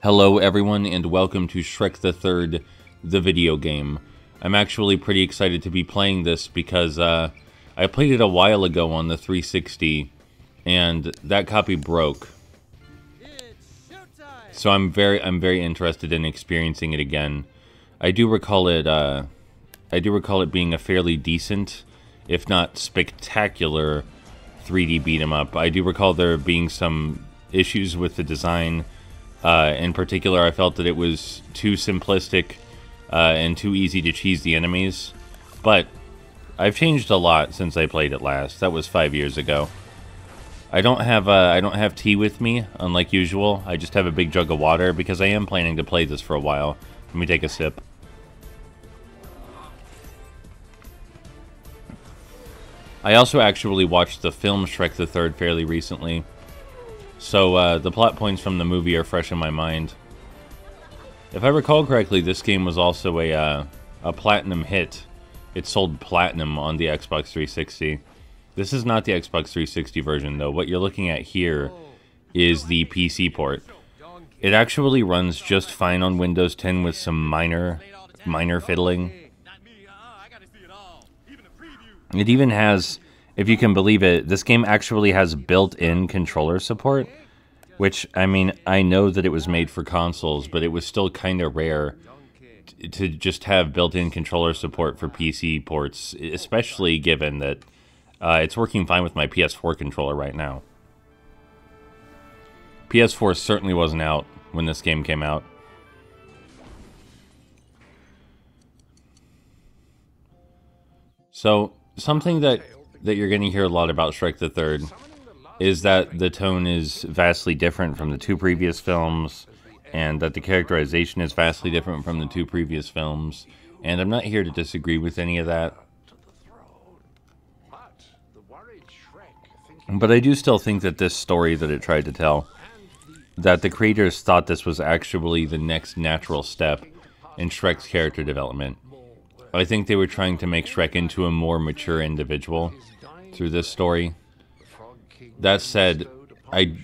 Hello everyone and welcome to Shrek the Third, the video game. I'm actually pretty excited to be playing this because I played it a while ago on the 360 and that copy broke. So I'm very interested in experiencing it again. I do recall it being a fairly decent, if not spectacular, 3D beat 'em up. I do recall there being some issues with the design. In particular, I felt that it was too simplistic and too easy to cheese the enemies. But I've changed a lot since I played it last. That was 5 years ago. I don't have tea with me, unlike usual. I just have a big jug of water because I am planning to play this for a while. Let me take a sip. I also actually watched the film Shrek the Third fairly recently. So, the plot points from the movie are fresh in my mind. If I recall correctly, this game was also a platinum hit. It sold platinum on the Xbox 360. This is not the Xbox 360 version, though. What you're looking at here is the PC port. It actually runs just fine on Windows 10 with some minor fiddling. It even has, if you can believe it, this game actually has built-in controller support, which, I mean, I know that it was made for consoles, but it was still kind of rare to just have built-in controller support for PC ports, especially given that it's working fine with my PS4 controller right now. PS4 certainly wasn't out when this game came out. So, something that you're going to hear a lot about Shrek the Third is that the tone is vastly different from the two previous films, and that the characterization is vastly different from the two previous films, and I'm not here to disagree with any of that. But I do still think that this story that it tried to tell, that the creators thought this was actually the next natural step in Shrek's character development. I think they were trying to make Shrek into a more mature individual through this story. That said, I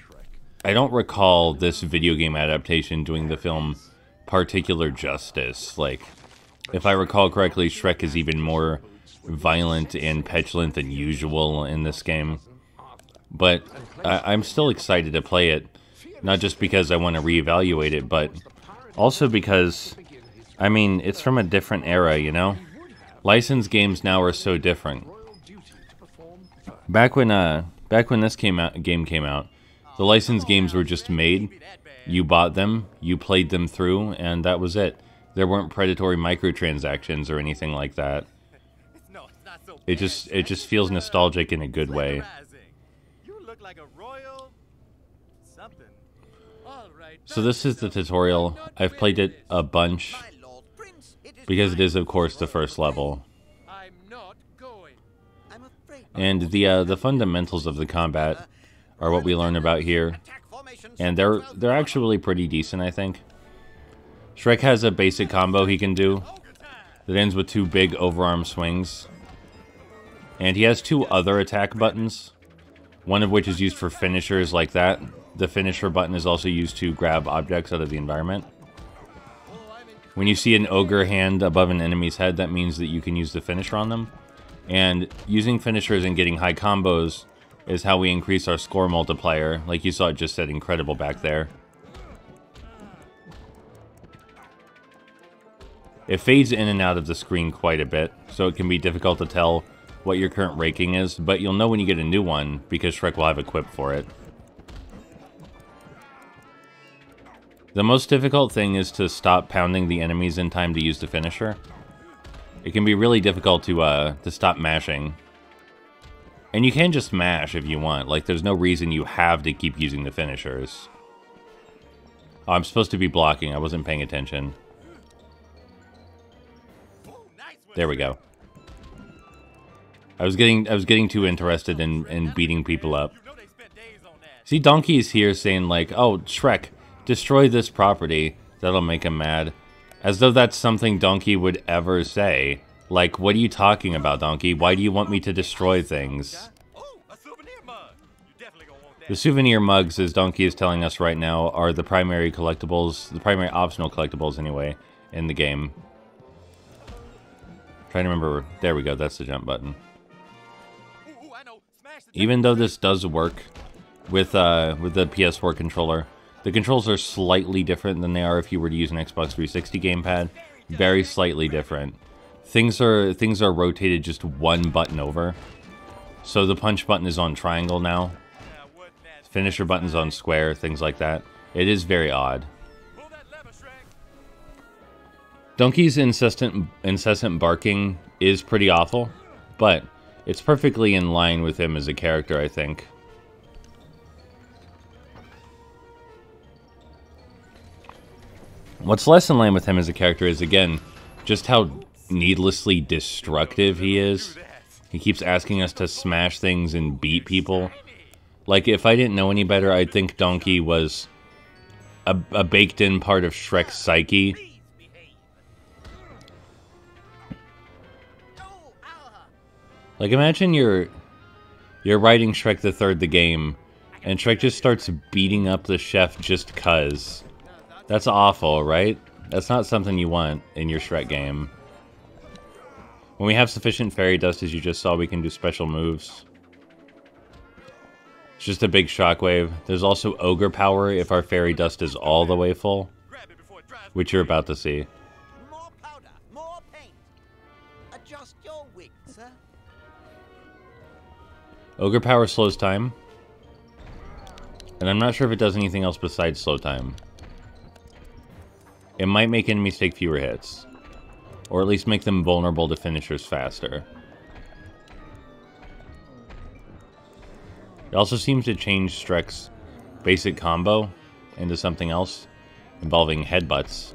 don't recall this video game adaptation doing the film particular justice. Like, if I recall correctly, Shrek is even more violent and petulant than usual in this game. But I'm still excited to play it, not just because I want to reevaluate it, but also because, I mean, it's from a different era, you know? Licensed games now are so different. Back when this game came out, the licensed games were just made. You bought them, you played them through, and that was it. There weren't predatory microtransactions or anything like that. It just feels nostalgic in a good way. So this is the tutorial. I've played it a bunch because it is, of course, the first level. And the fundamentals of the combat are what we learn about here, and they're actually pretty decent, I think. Shrek has a basic combo he can do that ends with two big overarm swings, and he has two other attack buttons, one of which is used for finishers like that. The finisher button is also used to grab objects out of the environment. When you see an ogre hand above an enemy's head, that means that you can use the finisher on them. And using finishers and getting high combos is how we increase our score multiplier, like you saw it just said incredible back there. It fades in and out of the screen quite a bit, so it can be difficult to tell what your current ranking is, but you'll know when you get a new one, because Shrek will have equipped for it. The most difficult thing is to stop pounding the enemies in time to use the finisher. It can be really difficult to stop mashing. And you can just mash if you want. Like, there's no reason you have to keep using the finishers. Oh, I'm supposed to be blocking. I wasn't paying attention. There we go. I was getting too interested in beating people up. See, Donkey's here saying like, "Oh, Shrek, destroy this property. That'll make him mad." As though that's something Donkey would ever say. Like, what are you talking about, Donkey? Why do you want me to destroy things? The souvenir mugs, as Donkey is telling us right now, are the primary collectibles, the primary optional collectibles anyway, in the game. Trying to remember, there we go, that's the jump button. Even though this does work with the PS4 controller, the controls are slightly different than they are if you were to use an Xbox 360 gamepad. Very slightly different. Things are rotated just one button over. So the punch button is on triangle now. Finisher button's on square, things like that. It is very odd. Donkey's incessant barking is pretty awful, but it's perfectly in line with him as a character, I think. What's less in line with him as a character is, again, just how needlessly destructive he is. He keeps asking us to smash things and beat people. Like, if I didn't know any better, I'd think Donkey was a baked-in part of Shrek's psyche. Like, imagine you're writing Shrek the Third the game, and Shrek just starts beating up the chef just 'cause. That's awful, right? That's not something you want in your Shrek game. When we have sufficient fairy dust, as you just saw, we can do special moves. It's just a big shockwave. There's also ogre power if our fairy dust is all the way full, which you're about to see. More powder, more paint. Adjust your wig, sir. Ogre power slows time, and I'm not sure if it does anything else besides slow time. It might make enemies take fewer hits, or at least make them vulnerable to finishers faster. It also seems to change Shrek's basic combo into something else, involving headbutts.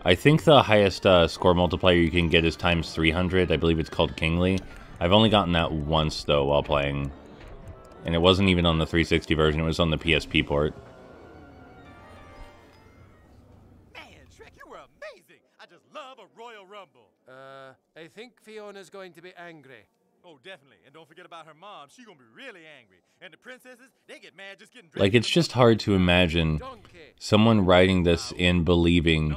I think the highest score multiplier you can get is times 300. I believe it's called Kingly. I've only gotten that once, though, while playing. And it wasn't even on the 360 version, it was on the PSP port. Man, Shrek, you were amazing! I just love a Royal Rumble. I think Fiona's going to be angry. Oh, definitely. And don't forget about her mom. She's gonna be really angry. And the princesses, they get mad just getting dressed. Like, it's just hard to imagine someone writing this and believing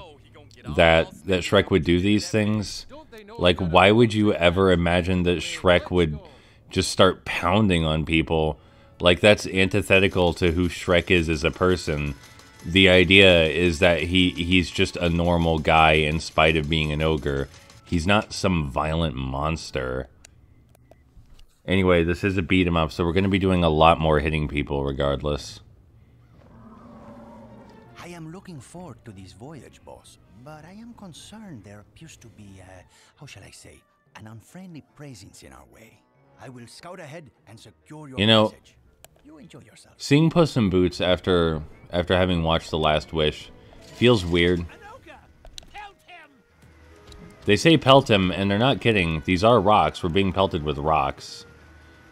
that Shrek would do these things. Like, why would you ever imagine that Shrek would just start pounding on people? Like, that's antithetical to who Shrek is as a person. The idea is that he's just a normal guy in spite of being an ogre. He's not some violent monster. Anyway, this is a beat 'em up, so we're going to be doing a lot more hitting people regardless. I am looking forward to this voyage, boss, but I am concerned there appears to be, how shall I say, an unfriendly presence in our way. I will scout ahead and secure your passage. You enjoy yourself. Seeing Puss in Boots after having watched The Last Wish feels weird. They say pelt him, and they're not kidding. These are rocks. We're being pelted with rocks.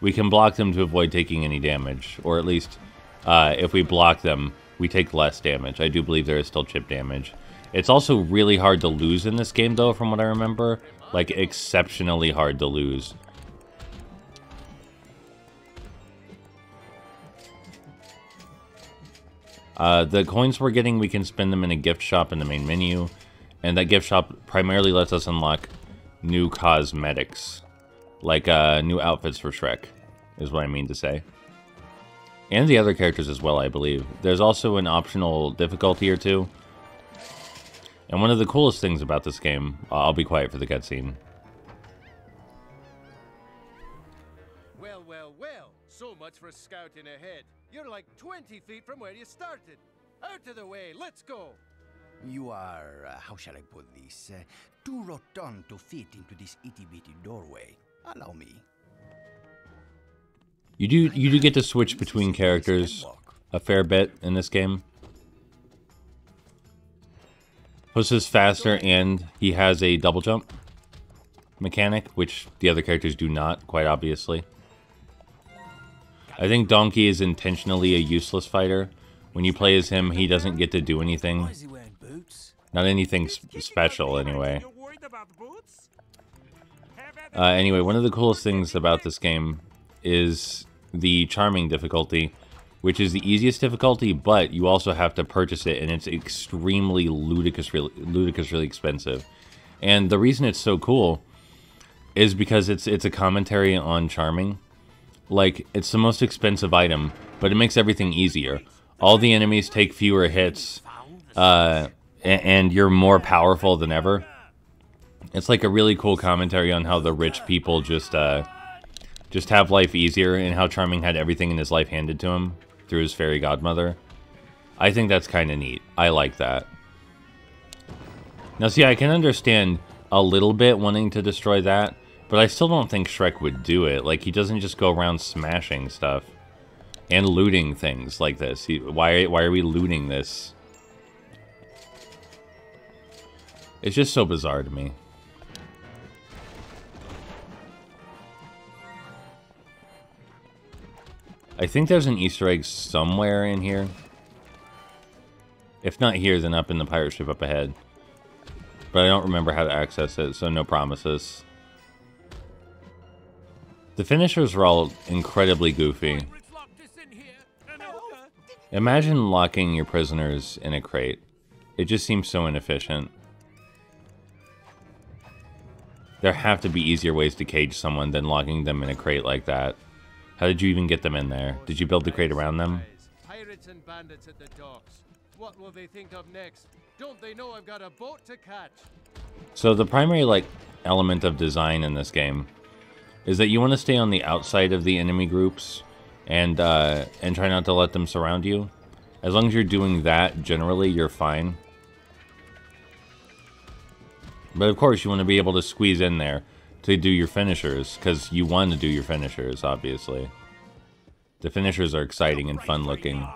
We can block them to avoid taking any damage, or at least if we block them, we take less damage. I do believe there is still chip damage. It's also really hard to lose in this game, though, from what I remember. Like, exceptionally hard to lose. The coins we're getting, we can spend them in a gift shop in the main menu. And that gift shop primarily lets us unlock new cosmetics. Like, new outfits for Shrek, is what I mean to say. And the other characters as well, I believe. There's also an optional difficulty or two. And one of the coolest things about this game, I'll be quiet for the cutscene. Well, well, well. So much for scouting ahead. You're like 20 feet from where you started. Out of the way, let's go. You are, how shall I put this, too rotund to fit into this itty-bitty doorway. Allow me. You do get to switch between characters a fair bit in this game. Puss is faster, and he has a double jump mechanic, which the other characters do not, quite obviously. I think Donkey is intentionally a useless fighter. When you play as him, he doesn't get to do anything. Not anything special, anyway. Anyway, one of the coolest things about this game is the charming difficulty, which is the easiest difficulty, but you also have to purchase it, and it's extremely ludicrously expensive. And the reason it's so cool is because it's a commentary on charming. Like, it's the most expensive item, but it makes everything easier. All the enemies take fewer hits, and you're more powerful than ever. It's like a really cool commentary on how the rich people just have life easier, and how Charming had everything in his life handed to him through his fairy godmother. I think that's kind of neat. I like that. Now, see, I can understand a little bit wanting to destroy that, but I still don't think Shrek would do it. Like, he doesn't just go around smashing stuff and looting things like this. Why are we looting this? It's just so bizarre to me. I think there's an Easter egg somewhere in here. If not here, then up in the pirate ship up ahead. But I don't remember how to access it, so no promises. The finishers are all incredibly goofy. Imagine locking your prisoners in a crate. It just seems so inefficient. There have to be easier ways to cage someone than locking them in a crate like that. How did you even get them in there? Did you build the crate around them? Pirates and bandits at the docks. What will they think of next? Don't they know I've got a boat to catch? So the primary element of design in this game is that you want to stay on the outside of the enemy groups and try not to let them surround you. As long as you're doing that, generally you're fine. But of course you want to be able to squeeze in there to do your finishers, because you want to do your finishers, obviously. The finishers are exciting and fun looking.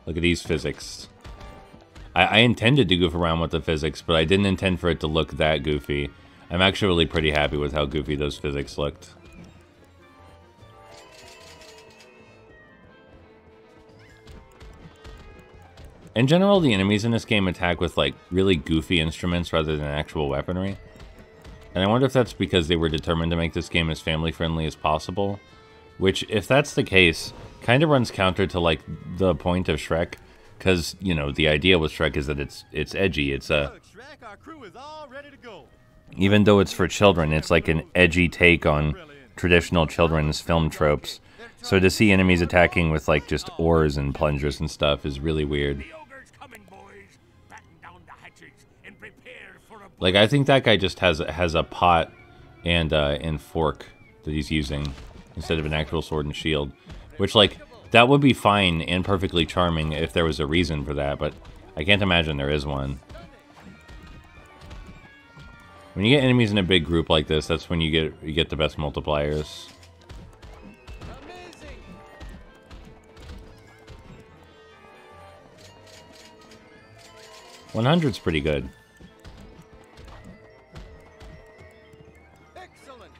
Look at these physics. I intended to goof around with the physics, but I didn't intend for it to look that goofy. I'm actually really pretty happy with how goofy those physics looked. In general, the enemies in this game attack with, like, really goofy instruments rather than actual weaponry. And I wonder if that's because they were determined to make this game as family-friendly as possible. Which, if that's the case, kind of runs counter to, like, the point of Shrek. Because, you know, the idea with Shrek is that it's edgy. It's a... Look, Shrek, our crew is all ready to go. Even though it's for children, it's like an edgy take on traditional children's film tropes. So to see enemies attacking with, like, just oars and plungers and stuff is really weird. Like, I think that guy just has a pot and fork that he's using instead of an actual sword and shield. Which, like, that would be fine and perfectly charming if there was a reason for that, but I can't imagine there is one. When you get enemies in a big group like this, that's when you get the best multipliers. 100's pretty good. Excellent.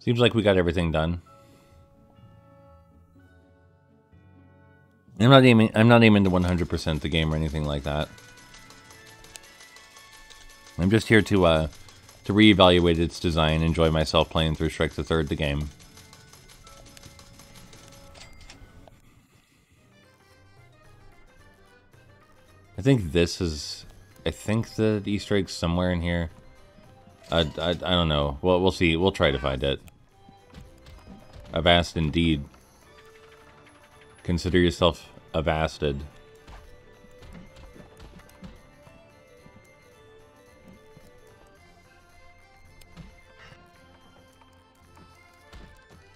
Seems like we got everything done. I'm not aiming to 100% the game or anything like that. I'm just here to reevaluate its design, enjoy myself playing through Shrek the Third, the game. I think the Easter egg's somewhere in here. I don't know. Well, we'll see. We'll try to find it. Avast indeed. Consider yourself avasted.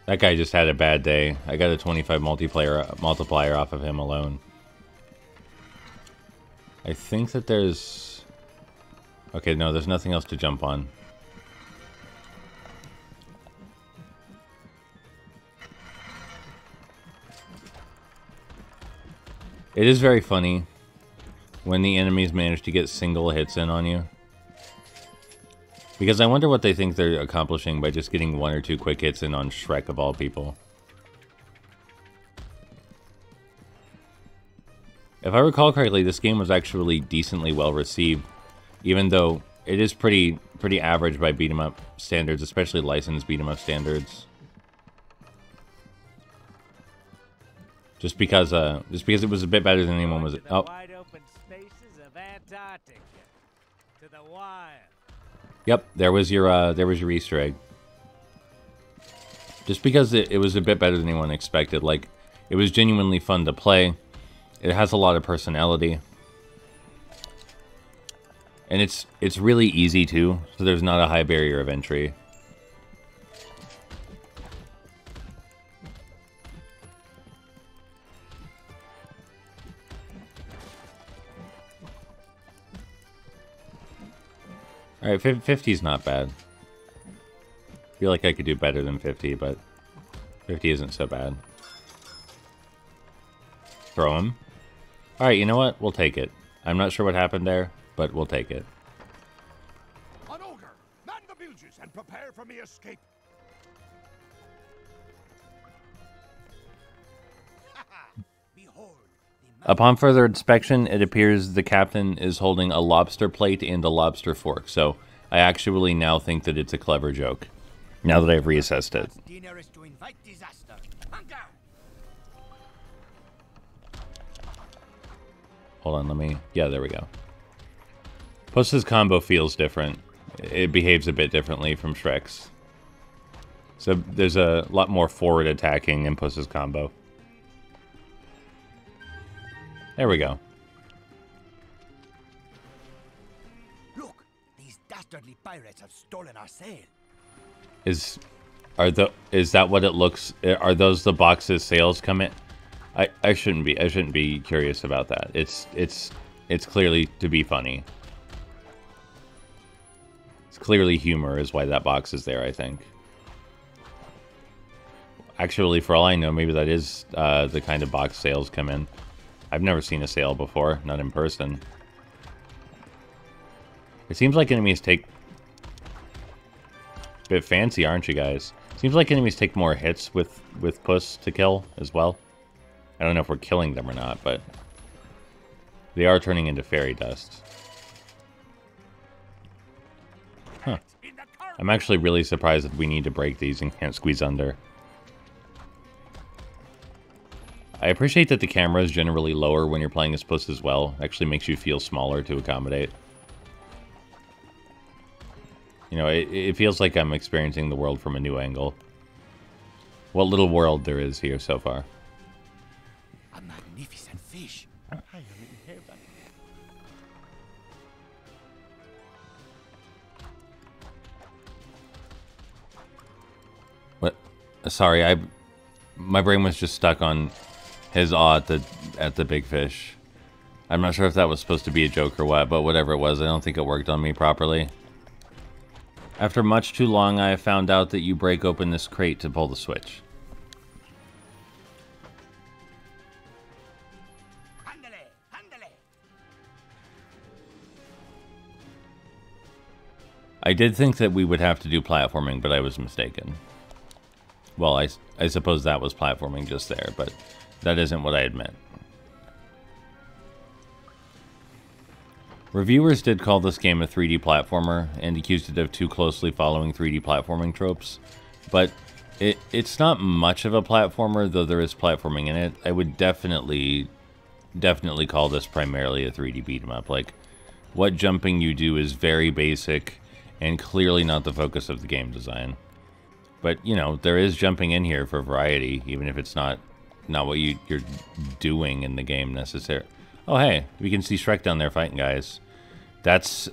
That guy just had a bad day. I got a 25 multiplier off of him alone. I think that there's... Okay, no, there's nothing else to jump on. It is very funny when the enemies manage to get single hits in on you. Because I wonder what they think they're accomplishing by just getting 1 or 2 quick hits in on Shrek of all people. If I recall correctly, this game was actually decently well received, even though it is pretty average by beat 'em up standards, especially licensed beat 'em up standards. Just because it was a bit better than anyone was. Oh. Wide open spaces of Antarctica. To the wild. Yep, there was your Easter egg. Just because it was a bit better than anyone expected. Like, it was genuinely fun to play. It has a lot of personality. And it's really easy too, so there's not a high barrier of entry. Alright, 50 is not bad. I feel like I could do better than 50, but 50 isn't so bad. Throw him. Alright, you know what? We'll take it. I'm not sure what happened there, but we'll take it. An ogre! Man the bilges and prepare for me escape! Behold, Upon further inspection, it appears the captain is holding a lobster plate and a lobster fork, so I actually now think that it's a clever joke, now that I've reassessed it. dinner is to invite disaster. Hunter! Hold on, let me... Yeah, there we go. Puss's combo feels different. It behaves a bit differently from Shrek's. So there's a lot more forward attacking in Puss's combo. There we go. Look, these dastardly pirates have stolen our sail. Is that what it looks? Are those the boxes sails come in? I shouldn't be curious about that. It's clearly to be funny. It's clearly humor is why that box is there, I think. Actually, for all I know, maybe that is the kind of box sails come in. I've never seen a sail before, not in person. It seems like enemies take... A bit fancy, aren't you guys? Seems like enemies take more hits with Puss to kill as well. I don't know if we're killing them or not, but... They are turning into fairy dust. Huh. I'm actually really surprised that we need to break these and can't squeeze under. I appreciate that the camera is generally lower when you're playing as Puss as well. It actually makes you feel smaller to accommodate. You know, it feels like I'm experiencing the world from a new angle. What little world there is here so far. A magnificent fish. I am in heaven. What? Sorry, my brain was just stuck on his awe at the big fish. I'm not sure if that was supposed to be a joke or what, but whatever it was, I don't think it worked on me properly. After much too long, I have found out that you break open this crate to pull the switch. Handele, handele. I did think that we would have to do platforming, but I was mistaken. Well, I suppose that was platforming just there, but that isn't what I had meant. Reviewers did call this game a 3D platformer and accused it of too closely following 3D platforming tropes, but it's not much of a platformer, though there is platforming in it. I would definitely call this primarily a 3D beat 'em up. Like, what jumping you do is very basic and clearly not the focus of the game design. But, you know, there is jumping in here for variety, even if it's not what you're doing in the game necessarily. Oh, hey, we can see Shrek down there fighting guys. That's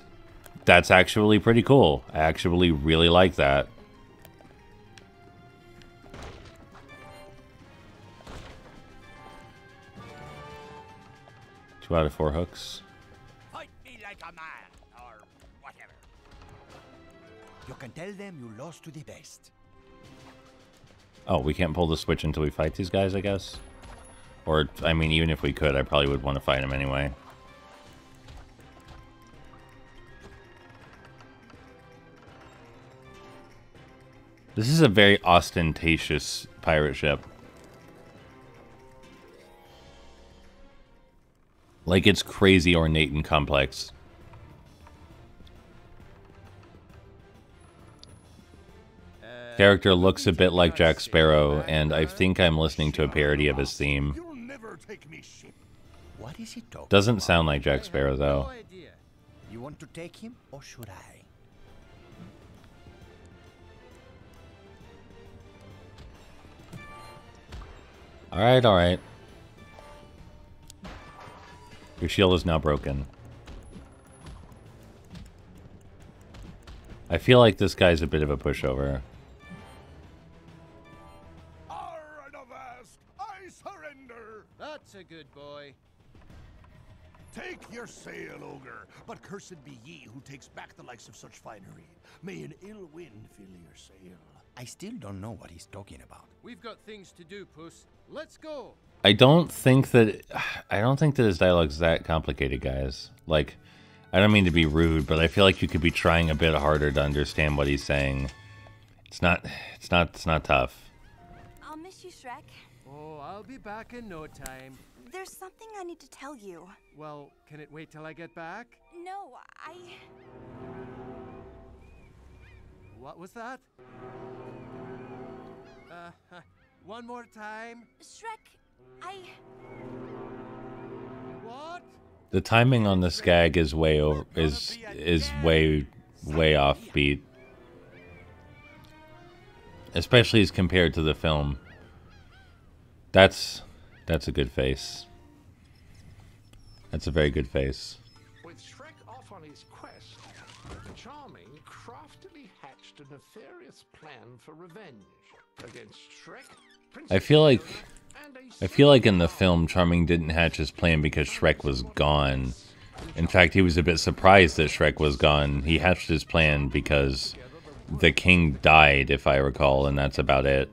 actually pretty cool. I actually really like that. Two out of 4 hooks. Fight me like a man, or whatever. You can tell them you lost to the best. Oh, we can't pull the switch until we fight these guys, I guess? Or, I mean, even if we could, I probably would want to fight them anyway. This is a very ostentatious pirate ship. Like, it's crazy ornate and complex. Character looks a bit like Jack Sparrow, and I think I'm listening to a parody of his theme. You'll never take me ship. What is he talking Doesn't about? sound like Jack Sparrow, though. No idea. You want to take him, or should I? Alright, alright. Your shield is now broken. I feel like this guy's a bit of a pushover. Arr and avast, I surrender. That's a good boy. Take your sail, ogre, but cursed be ye who takes back the likes of such finery. May an ill wind fill your sail. I still don't know what he's talking about. We've got things to do, Puss. Let's go. I don't think that his dialogue's that complicated, guys. Like, I don't mean to be rude, but I feel like you could be trying a bit harder to understand what he's saying. It's not tough. I'll miss you, Shrek. Oh, I'll be back in no time. There's something I need to tell you. Well, can it wait till I get back? No, What was that? One more time. Shrek, What? The timing on this gag is way way off beat. Especially as compared to the film. That's a good face. That's a very good face. With Shrek off on his quest, Charming craftily hatched a nefarious plan for revenge against Shrek. I feel like in the film, Charming didn't hatch his plan because Shrek was gone. In fact, he was a bit surprised that Shrek was gone. He hatched his plan because the king died, if I recall, and that's about it.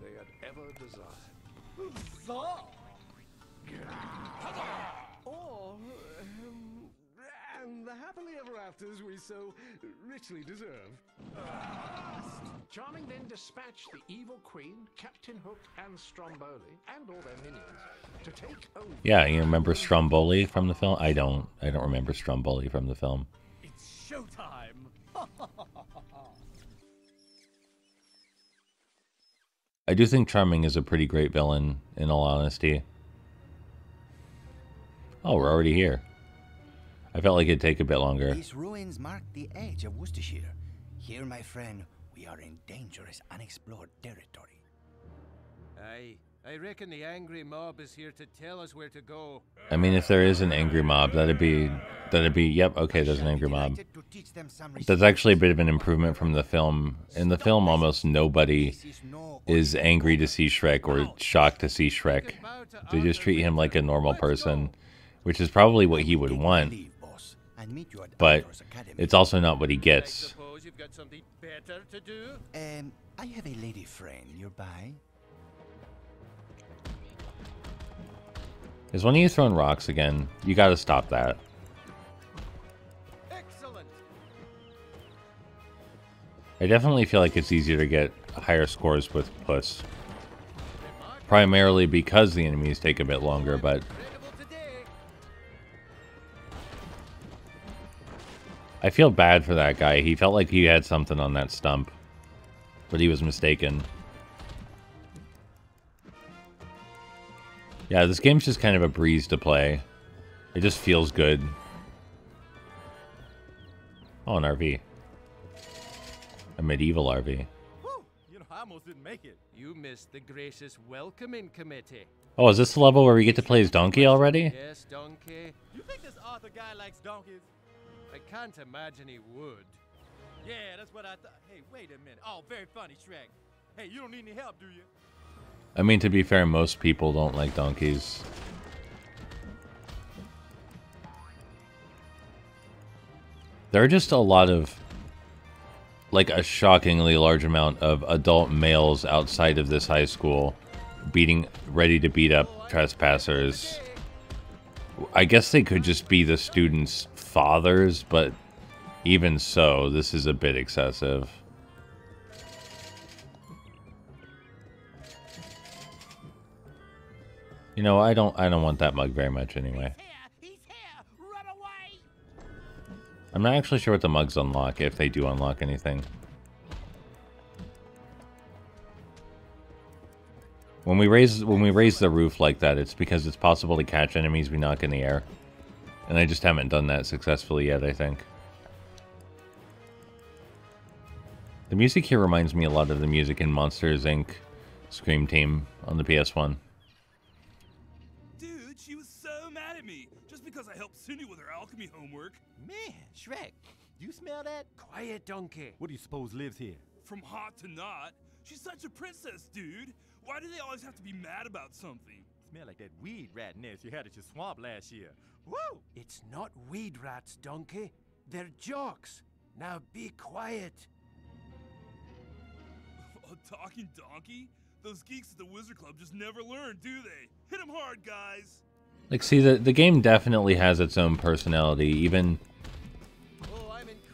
And the happily ever afters we so richly deserve. Charming then dispatched the evil queen, Captain Hook, and Stromboli, and all their minions, to take over. Yeah, you remember Stromboli from the film? I don't remember Stromboli from the film. It's showtime. I do think Charming is a pretty great villain, in all honesty. Oh, we're already here. I felt like it'd take a bit longer. These ruins mark the edge of Worcestershire. Here, my friend, we are in dangerous, unexplored territory. I reckon the angry mob is here to tell us where to go. I mean, if there is an angry mob, that'd be, yep, okay, there's an angry mob. That's actually a bit of an improvement from the film. In the film, almost nobody is angry to see Shrek or shocked to see Shrek. They just treat him like a normal person, which is probably what he would want, but it's also not what he I gets. suppose you've got something better to do? I have a lady friend nearby. Is one of you throwing rocks again? You gotta stop that. Excellent. I definitely feel like it's easier to get higher scores with Puss. Primarily because the enemies take a bit longer, but Incredible today. I feel bad for that guy. He felt like he had something on that stump, but he was mistaken. Yeah, this game's just kind of a breeze to play. It just feels good. Oh, an RV. A medieval RV. Whew, you know, I almost didn't make it. You missed the gracious welcoming committee. Oh, is this the level where we get to play as Donkey already? Yes, donkey. You think this Arthur guy likes donkeys? I can't imagine he would. Yeah, that's what I thought. Hey, wait a minute. Oh, very funny, Shrek. Hey, you don't need any help, do you? I mean, to be fair, most people don't like donkeys. There are just a lot of, like, a shockingly large amount of adult males outside of this high school ready to beat up trespassers. I guess they could just be the students' fathers, but even so, this is a bit excessive. You know, I don't want that mug very much anyway. He's here! I'm not actually sure what the mugs unlock, if they do unlock anything. When we raise the roof like that, it's because it's possible to catch enemies we knock in the air. And I just haven't done that successfully yet, I think. The music here reminds me a lot of the music in Monsters, Inc. Scream Team on the PS1. Dude, she was so mad at me just because I helped Cindy with her alchemy homework. Man, Shrek, you smell that? Quiet, donkey. What do you suppose lives here? From hot to not. She's such a princess, dude. Why do they always have to be mad about something? Smell like that weed rat nest you had at your swamp last year. Woo! It's not weed rats, donkey. They're jocks. Now be quiet. A talking donkey? Those geeks at the Wizard Club just never learn, do they? Hit them hard, guys! Like, see, the game definitely has its own personality, even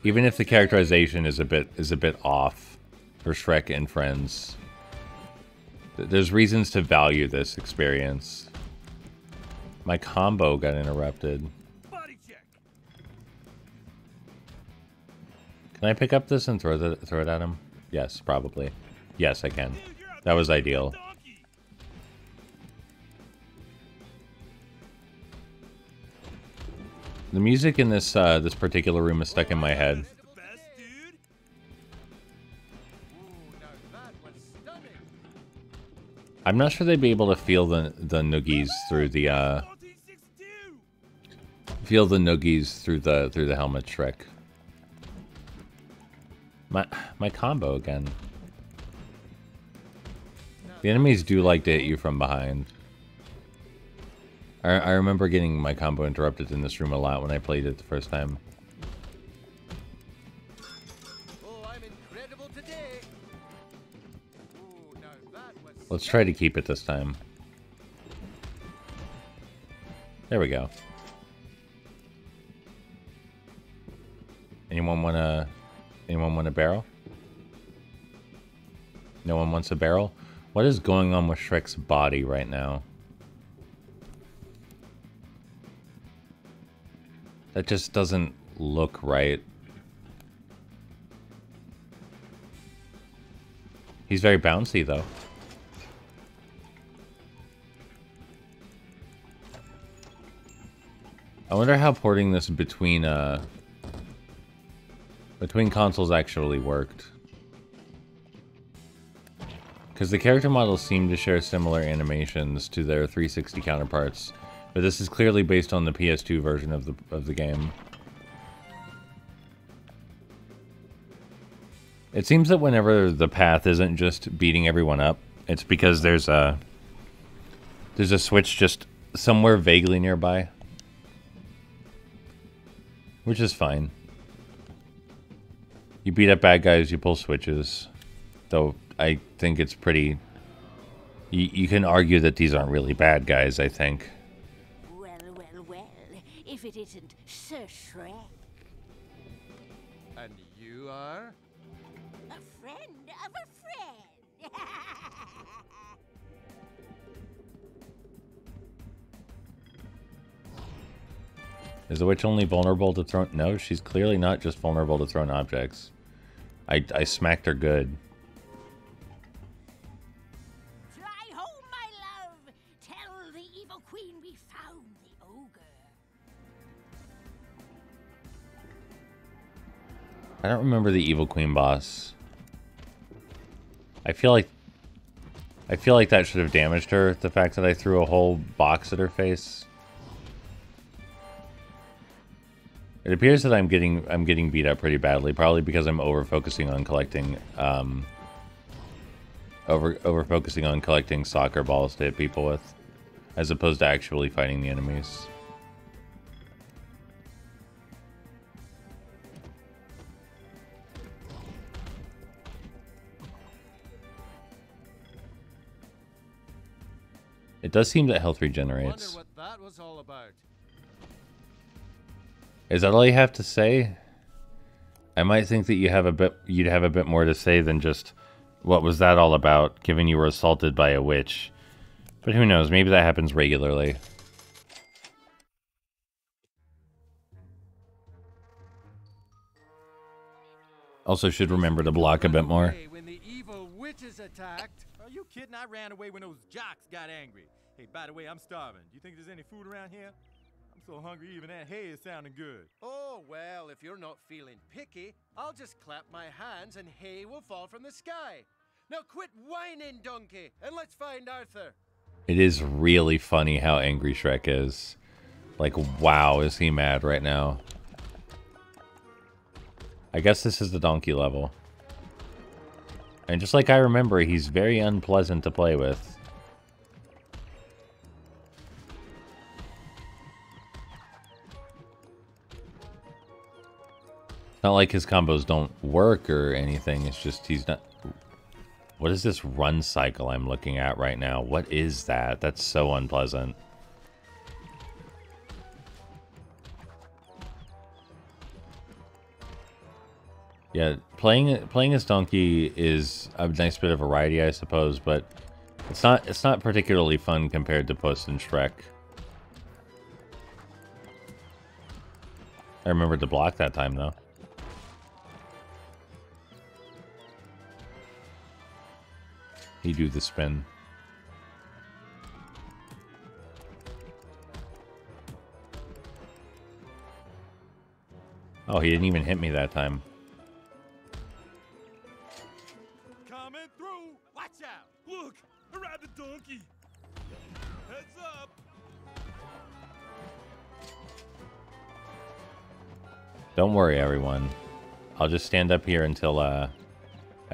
if the characterization is a bit off for Shrek and friends. There's reasons to value this experience. My combo got interrupted. Body check. Can I pick up this and throw it at him? Yes, probably. Yes, I can. That was ideal. Donkey. The music in this this particular room is stuck in my head. The best, dude? Ooh, now that was stunning. I'm not sure they'd be able to feel the noogies through the 1462. helmet, Shrek. My combo again. The enemies do like to hit you from behind. I remember getting my combo interrupted in this room a lot when I played it the first time. Oh, I'm incredible today. Ooh, now that was Let's try to keep it this time. There we go. Anyone want a barrel? No one wants a barrel? What is going on with Shrek's body right now? That just doesn't look right. He's very bouncy, though. I wonder how porting this between consoles actually worked. Because the character models seem to share similar animations to their 360 counterparts, but this is clearly based on the PS2 version of the game. It seems that whenever the path isn't just beating everyone up, it's because there's a switch just somewhere vaguely nearby, which is fine. You beat up bad guys, you pull switches, though I think it's pretty... You can argue that these aren't really bad guys, I think. Well, well, well, if it isn't Sir Shrek. And you are? A friend of a friend. Is the witch only vulnerable to thrown... No, she's clearly not just vulnerable to thrown objects. I smacked her good. Fly home, my love. Tell the evil queen we found the ogre. I don't remember the evil queen boss. I feel like that should have damaged her, the fact that I threw a whole box at her face. It appears that I'm getting beat up pretty badly, probably because I'm over-focusing on collecting over-focusing on collecting soccer balls to hit people with, as opposed to actually fighting the enemies. It does seem that health regenerates. Wonder what that was all about. Is that all you have to say? I might think that you'd have a bit more to say than just what was that all about, given you were assaulted by a witch. But who knows, maybe that happens regularly. Also should remember to block a bit more. When the evil witches attacked. Are you kidding? I ran away when those jocks got angry. Hey, by the way, I'm starving. Do you think there's any food around here? I'm so hungry even that hay is sounding good. Oh, well, if you're not feeling picky, I'll just clap my hands and hay will fall from the sky. Now quit whining, donkey, and let's find Arthur. It is really funny how angry Shrek is. Like, wow, is he mad right now. I guess this is the donkey level. And just like I remember, he's very unpleasant to play with. It's not like his combos don't work or anything, it's just he's not... What is this run cycle I'm looking at right now? What is that? That's so unpleasant. Yeah, playing as Donkey is a nice bit of variety, I suppose, but it's not particularly fun compared to Puss and Shrek. I remembered to block that time though. He do the spin. Oh, he didn't even hit me that time. Coming through! Watch out! Look, I ride the donkey. Heads up. Don't worry, everyone. I'll just stand up here until, I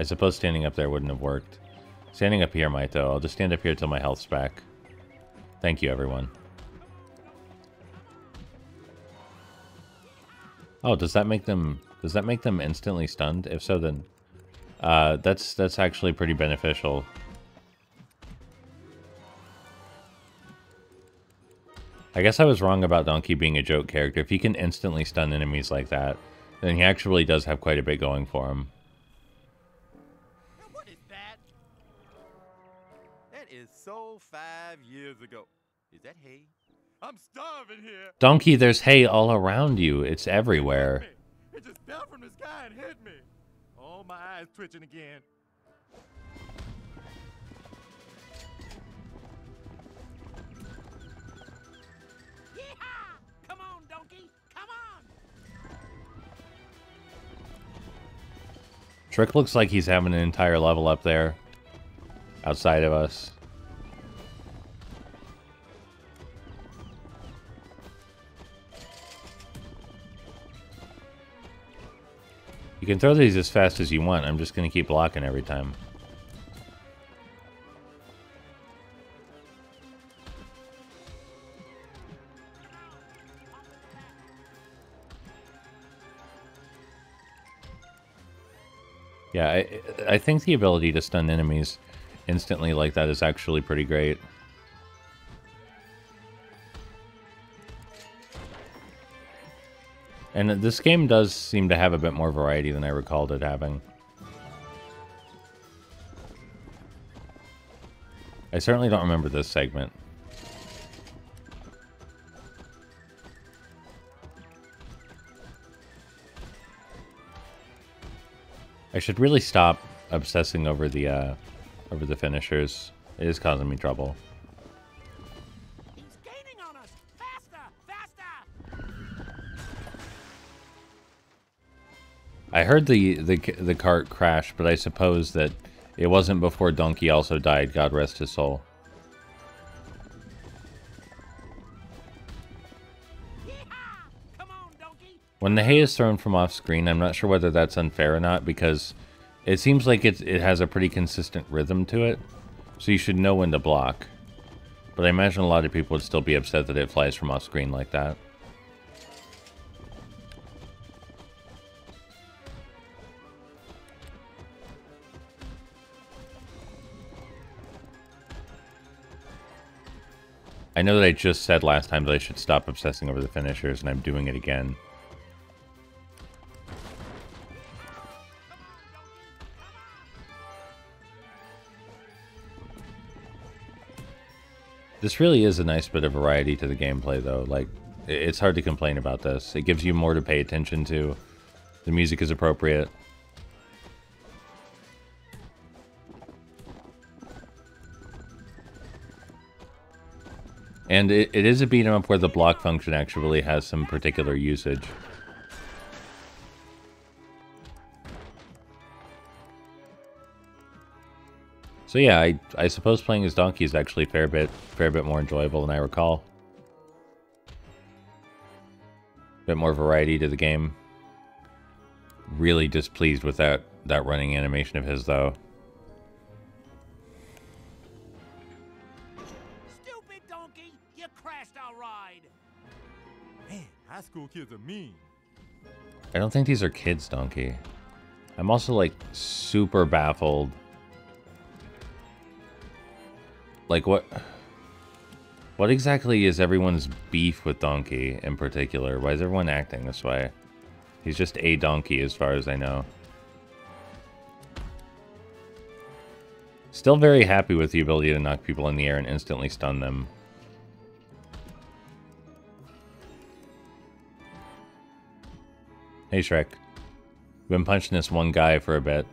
suppose standing up there wouldn't have worked. Standing up here might, though. I'll just stand up here till my health's back. Thank you, everyone. Oh, does that make them instantly stunned? If so, then that's actually pretty beneficial. I guess I was wrong about Donkey being a joke character. If he can instantly stun enemies like that, then he actually does have quite a bit going for him. What is that? That is so 5 years ago. Is that hay? I'm starving here. Donkey, there's hay all around you. It's everywhere. It just fell from the sky and hit me. Oh, my eyes twitching again. Yeehaw! Come on, donkey! Come on! Shrek looks like he's having an entire level up there. Outside of us. You can throw these as fast as you want. I'm just going to keep blocking every time. Yeah, I think the ability to stun enemies instantly like that is actually pretty great. And this game does seem to have a bit more variety than I recalled it having. I certainly don't remember this segment. I should really stop obsessing over the finishers. It is causing me trouble. He's gaining on us! Faster! Faster! I heard the cart crash, but I suppose that it wasn't before Donkey also died. God rest his soul. Come on, donkey! When the hay is thrown from off screen, I'm not sure whether that's unfair or not, because it seems like it has a pretty consistent rhythm to it, so you should know when to block. But I imagine a lot of people would still be upset that it flies from off screen like that. I know that I just said last time that I should stop obsessing over the finishers, and I'm doing it again. This really is a nice bit of variety to the gameplay, though. Like, it's hard to complain about this. It gives you more to pay attention to. The music is appropriate. And it is a beat 'em up where the block function actually has some particular usage. So yeah, I suppose playing as Donkey is actually a fair bit more enjoyable than I recall. Bit more variety to the game. Really displeased with that running animation of his, though. Stupid donkey! You crashed our ride! Man, high school kids are mean. I don't think these are kids, Donkey. I'm also, like, super baffled. Like, what exactly is everyone's beef with Donkey in particular? Why is everyone acting this way? He's just a donkey as far as I know. Still very happy with the ability to knock people in the air and instantly stun them. Hey Shrek. Been punching this one guy for a bit.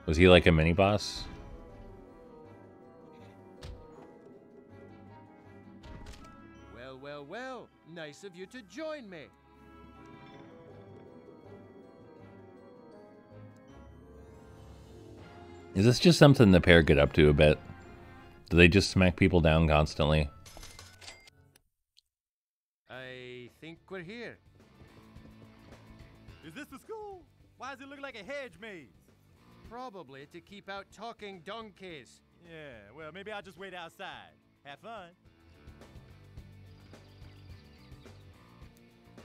Was he like a mini-boss? Well, nice of you to join me. Is this just something the pair get up to a bit? Do they just smack people down constantly? I think we're here. Is this the school? Why does it look like a hedge maze? Probably to keep out talking donkeys. Yeah, well, maybe I'll just wait outside. Have fun.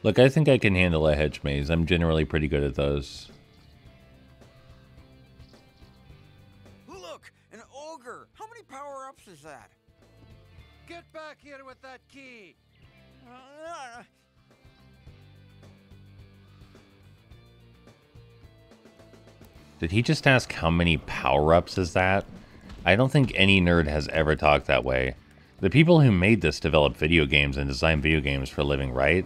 Look, I think I can handle a hedge maze. I'm generally pretty good at those. Look, an ogre! How many power-ups is that? Get back here with that key! Did he just ask how many power-ups is that? I don't think any nerd has ever talked that way. The people who made this develop video games and design video games for a living, right?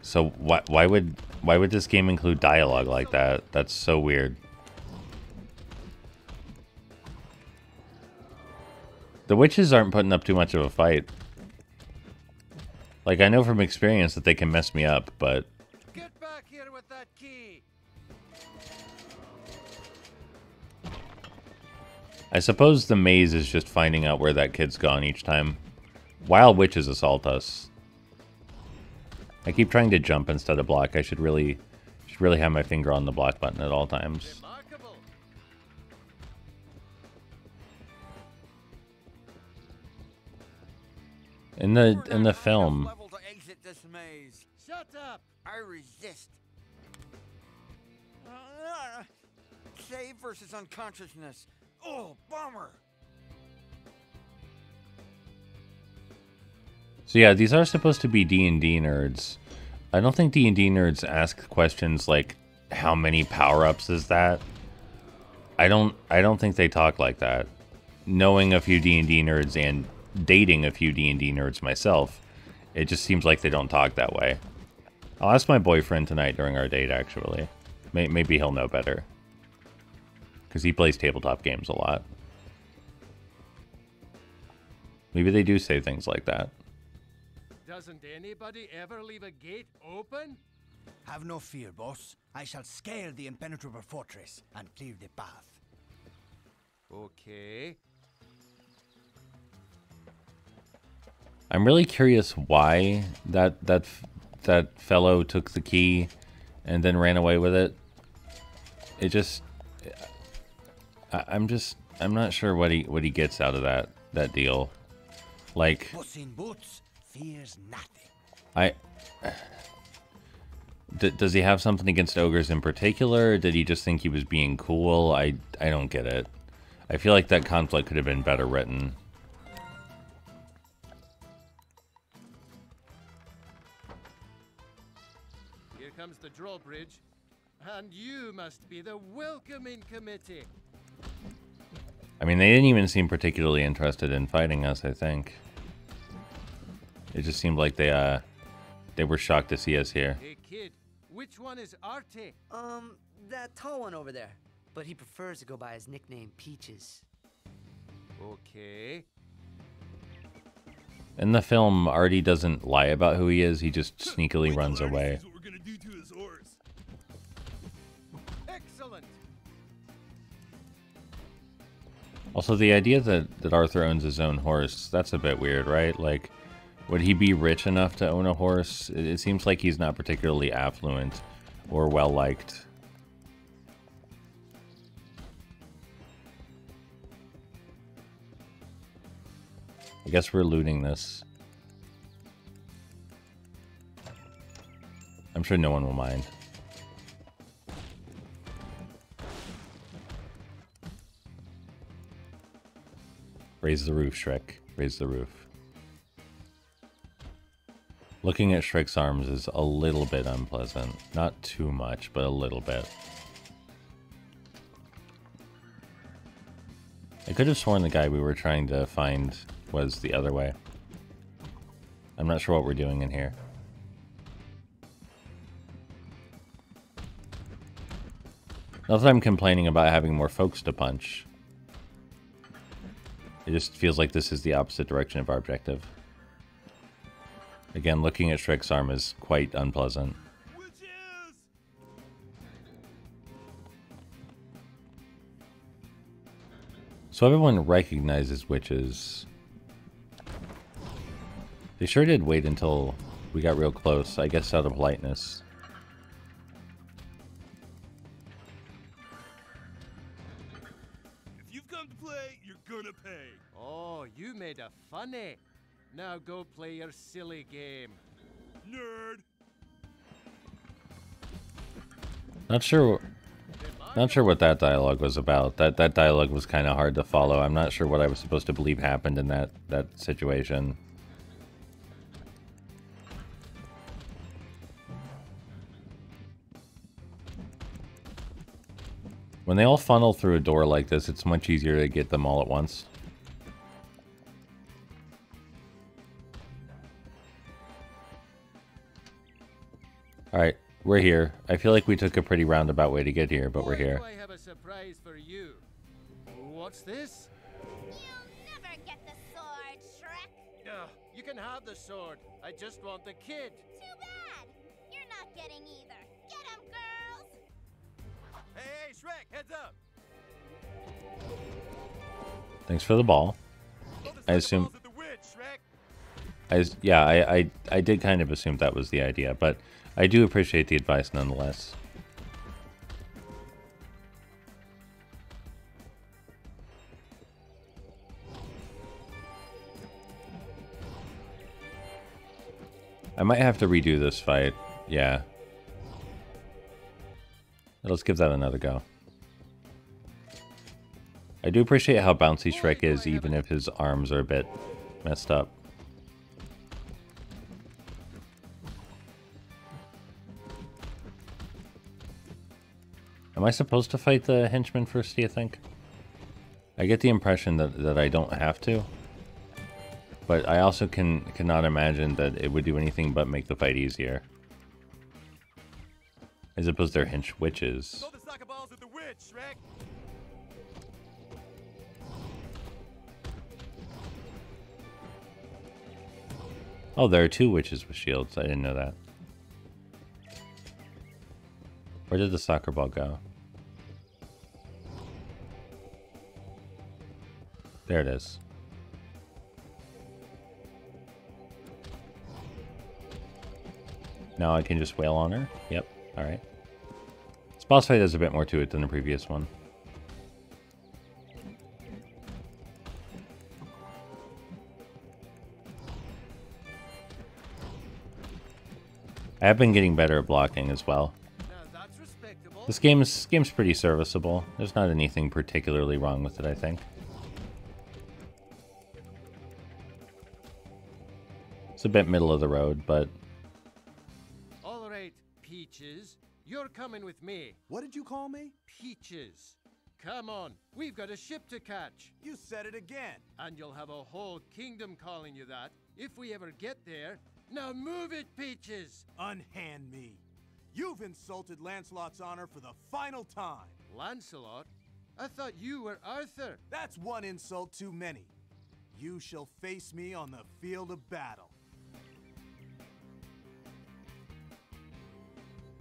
So why would this game include dialogue like that? That's so weird. The witches aren't putting up too much of a fight. Like, I know from experience that they can mess me up, but... Get back here with that key! I suppose the maze is just finding out where that kid's gone each time. While witches assault us. I keep trying to jump instead of block. I should really have my finger on the block button at all times. Remarkable. In the film. Level to exit this maze. Shut up! I resist. Save versus unconsciousness. Oh, bummer. So yeah, these are supposed to be D&D nerds. I don't think D&D nerds ask questions like, how many power-ups is that? I don't think they talk like that. Knowing a few D&D nerds and dating a few D&D nerds myself, it just seems like they don't talk that way. I'll ask my boyfriend tonight during our date, actually. Maybe he'll know better. Because he plays tabletop games a lot. Maybe they do say things like that. Doesn't anybody ever leave a gate open? Have no fear, boss. I shall scale the impenetrable fortress and clear the path. Okay. I'm really curious why that fellow took the key and then ran away with it. It just... I'm not sure what he gets out of that deal. Like... Puss in Boots fears nothing. Does he have something against ogres in particular? Or did he just think he was being cool? I don't get it. I feel like that conflict could have been better written. Here comes the drawbridge. And you must be the welcoming committee. I mean, they didn't even seem particularly interested in fighting us, I think. It just seemed like they were shocked to see us here. Hey kid, which one is Arte? That tall one over there. But he prefers to go by his nickname, Peaches. Okay. In the film, Artie doesn't lie about who he is, he just sneakily runs away. What we're gonna do to his horse. Excellent. Also, the idea that Arthur owns his own horse, that's a bit weird, right? Like, would he be rich enough to own a horse? It seems like he's not particularly affluent or well-liked. I guess we're looting this. I'm sure no one will mind. Raise the roof, Shrek. Raise the roof. Looking at Shrek's arms is a little bit unpleasant. Not too much, but a little bit. I could have sworn the guy we were trying to find was the other way. I'm not sure what we're doing in here. Not that I'm complaining about having more folks to punch. It just feels like this is the opposite direction of our objective. Again, looking at Shrek's arm is quite unpleasant. So everyone recognizes witches. They sure did wait until we got real close, I guess out of politeness. If you've come to play, you're gonna pay. Oh, you made a funny. Now go play your silly game. Nerd. Not sure what that dialogue was about. That dialogue was kind of hard to follow. I'm not sure what I was supposed to believe happened in that situation. When they all funnel through a door like this, it's much easier to get them all at once. Alright, we're here. I feel like we took a pretty roundabout way to get here, but we're here. I have a surprise for you. What's this? You'll never get the sword, Shrek. You can have the sword. I just want the kid. Too bad. You're not getting either. Get him, girls. Hey, Shrek, heads up. Thanks for the ball. I assume... I did kind of assume that was the idea, but I do appreciate the advice nonetheless. I might have to redo this fight. Yeah. Let's give that another go. I do appreciate how bouncy Shrek is, even if his arms are a bit messed up. Am I supposed to fight the henchman first, do you think? I get the impression that I don't have to. But I also cannot imagine that it would do anything but make the fight easier. I suppose they're hench witches. Throw the soccer balls at the witch, Shrek. Oh, there are two witches with shields. I didn't know that. Where did the soccer ball go? There it is. Now I can just wail on her? Yep, alright. This boss fight has a bit more to it than the previous one. I have been getting better at blocking as well. This game's pretty serviceable. There's not anything particularly wrong with it, I think. It's a bit middle of the road, but... All right, Peaches. You're coming with me. What did you call me? Peaches. Come on, we've got a ship to catch. You said it again. And you'll have a whole kingdom calling you that if we ever get there. Now move it, Peaches! Unhand me. You've insulted Lancelot's honor for the final time. Lancelot? I thought you were Arthur. That's one insult too many. You shall face me on the field of battle.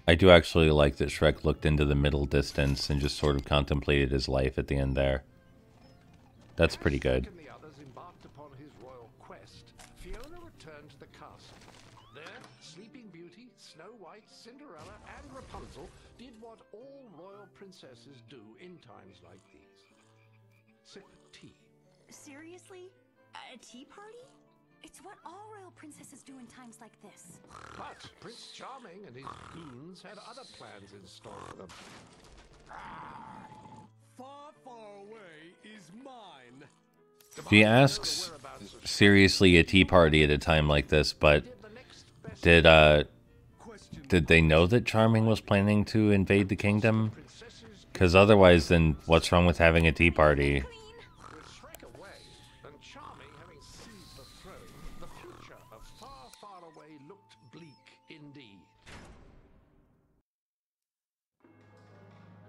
I do actually like that Shrek looked into the middle distance and just sort of contemplated his life at the end there. That's pretty good. And the others embarked upon his royal quest, Fiona returned to the castle. There, Sleeping Beauty, Snow White, Cinderella, and Rapunzel did what all royal princesses do in times like these. Sip tea. Seriously? A tea party? It's what all royal princesses do in times like this. But Prince Charming and his goons had other plans in store for them. Far, far away is mine. He asks, seriously, a tea party at a time like this, but did they know that Charming was planning to invade the kingdom? Because otherwise, then what's wrong with having a tea party? With Shrek away and Charming having seized the throne, the future of Far, Far Away looked bleak indeed.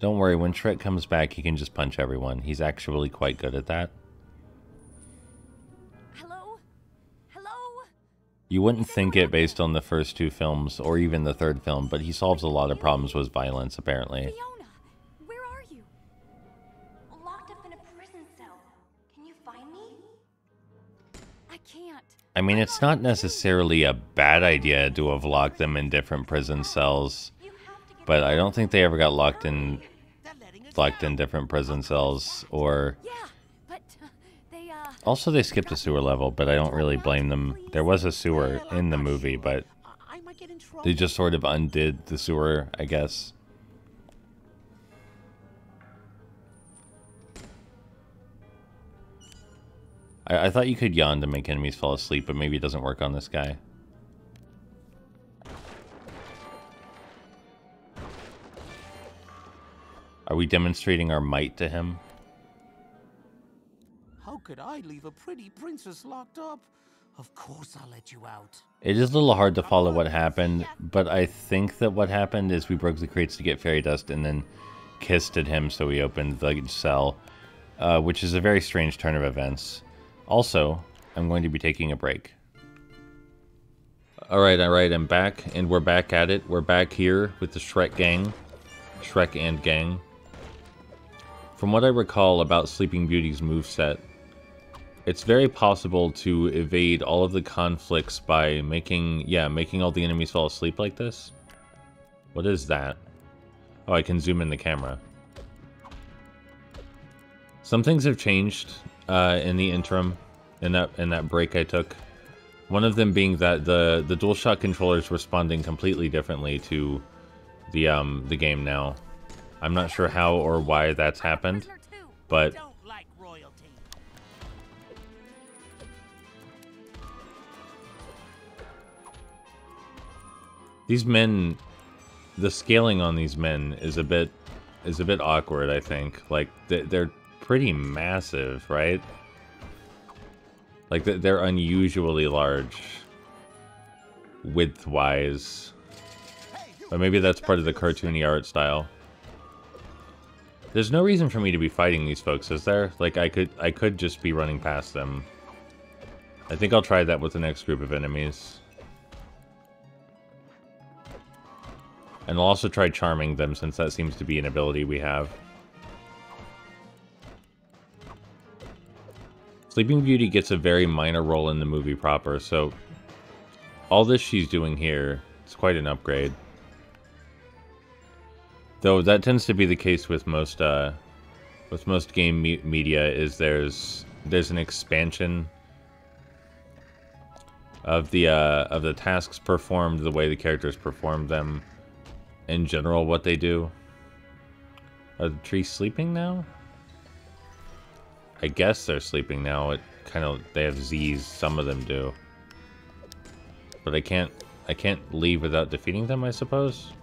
Don't worry, when Shrek comes back, he can just punch everyone. He's actually quite good at that. Hello? Hello? You wouldn't think it based on the first two films, or even the third film, but he solves a lot of problems with violence, apparently. Fiona, where are you? Locked up in a prison cell. Can you find me? I can't. I mean, it's not necessarily a bad idea to have locked them in different prison cells, but I don't think they ever got locked in different prison cells, or... Yeah, but they, Also, they skipped a sewer level, but I don't really blame them. There was a sewer in the movie, but they just sort of undid the sewer, I guess. I thought you could yawn to make enemies fall asleep, but maybe it doesn't work on this guy. Are we demonstrating our might to him? How could I leave a pretty princess locked up? Of course I'll let you out. It is a little hard to follow what happened, but I think that what happened is we broke the crates to get fairy dust and then kissed at him, so we opened the cell, which is a very strange turn of events. Also, I'm going to be taking a break. Alright, I'm back, and we're back at it. We're back here with the Shrek gang. Shrek and gang. From what I recall about Sleeping Beauty's moveset, it's very possible to evade all of the conflicts by making all the enemies fall asleep like this. What is that? Oh, I can zoom in the camera. Some things have changed in the interim, in that break I took. One of them being that the DualShock controller's responding completely differently to the game now. I'm not sure how or why that's happened, but these men, the scaling on these men is a bit awkward, I think. Like they're pretty massive, right? Like they're unusually large width-wise. But maybe that's part of the cartoony art style. There's no reason for me to be fighting these folks, is there? Like, I could just be running past them. I think I'll try that with the next group of enemies. And I'll also try charming them, since that seems to be an ability we have. Sleeping Beauty gets a very minor role in the movie proper, so all this she's doing here is quite an upgrade. Though that tends to be the case with most game media, is there's an expansion of the tasks performed, the way the characters perform them, in general, what they do. Are the trees sleeping now? I guess they're sleeping now. They have Z's, some of them do. But I can't leave without defeating them, I suppose.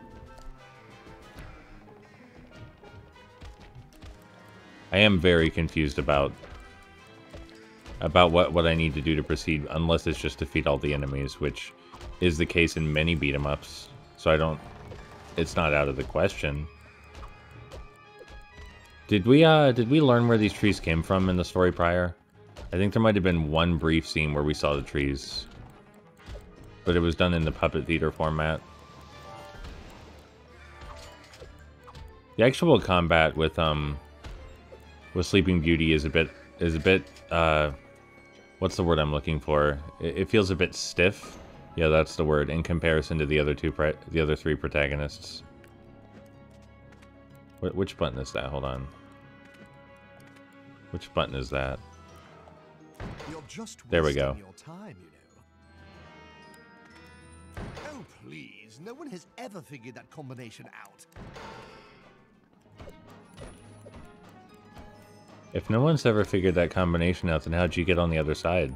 I am very confused about what I need to do to proceed, unless it's just defeat all the enemies, which is the case in many beat-em-ups. So it's not out of the question. Did we learn where these trees came from in the story prior? I think there might have been one brief scene where we saw the trees. But it was done in the puppet theater format. The actual combat with Sleeping Beauty is a bit what's the word I'm looking for? It feels a bit stiff. Yeah, that's the word, in comparison to the other three protagonists. Which button is that? Hold on. Which button is that? You're just there we go. Your time, you know. Oh, please. No one has ever figured that combination out. If no one's ever figured that combination out, then how'd you get on the other side?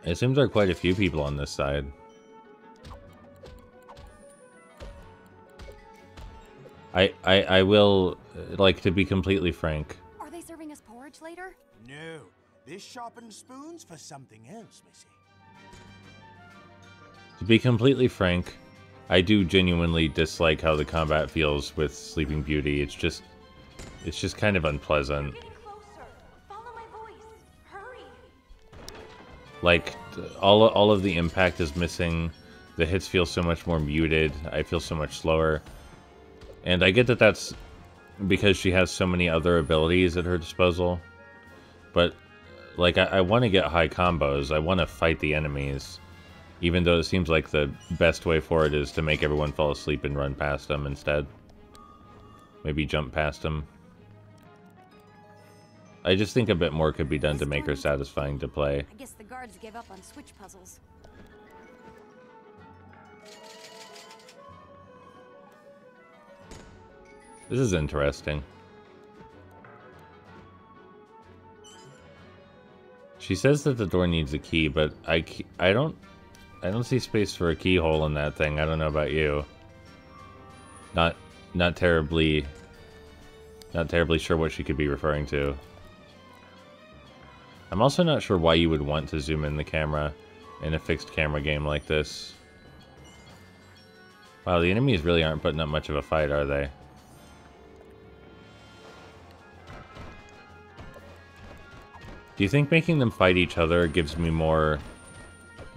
It seems there are quite a few people on this side. I will, like, to be completely frank. Are they serving us porridge later? No. This sharpened spoons for something else, Missy. To be completely frank, I do genuinely dislike how the combat feels with Sleeping Beauty. It's just kind of unpleasant. Follow my voice. Hurry. Like, all of the impact is missing. The hits feel so much more muted. I feel so much slower. And I get that that's because she has so many other abilities at her disposal. But, like, I want to get high combos. I want to fight the enemies. Even though it seems like the best way for it is to make everyone fall asleep and run past them instead. Maybe jump past them. I just think a bit more could be done to make her satisfying to play. I guess the guards gave up on switch puzzles. This is interesting. She says that the door needs a key, but I don't see space for a keyhole in that thing. I don't know about you. Not terribly sure what she could be referring to. I'm also not sure why you would want to zoom in the camera in a fixed camera game like this. Wow, the enemies really aren't putting up much of a fight, are they? Do you think making them fight each other gives me more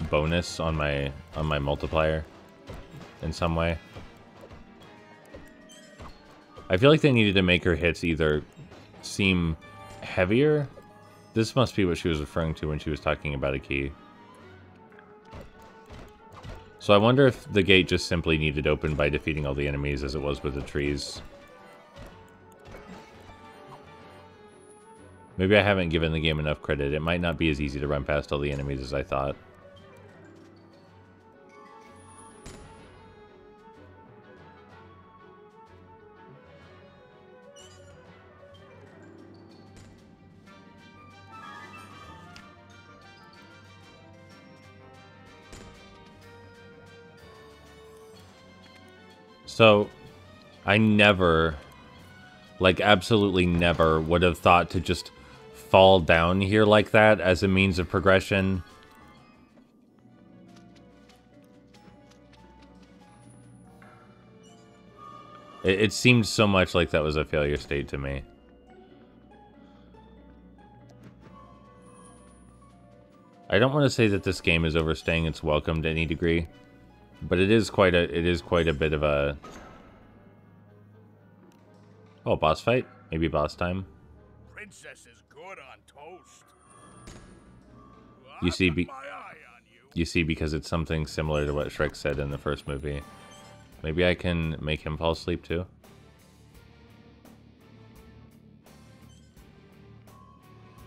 bonus on my multiplier in some way? I feel like they needed to make her hits either seem heavier. This must be what she was referring to when she was talking about a key. So I wonder if the gate just simply needed open by defeating all the enemies as it was with the trees. Maybe I haven't given the game enough credit. It might not be as easy to run past all the enemies as I thought. So, I never, like absolutely never, would have thought to just fall down here like that as a means of progression. It seemed so much like that was a failure state to me. I don't want to say that this game is overstaying its welcome to any degree, but it is quite a bit of a... Oh, boss fight? Maybe boss time? Princess is good on toast. You see, because it's something similar to what Shrek said in the first movie. Maybe I can make him fall asleep too?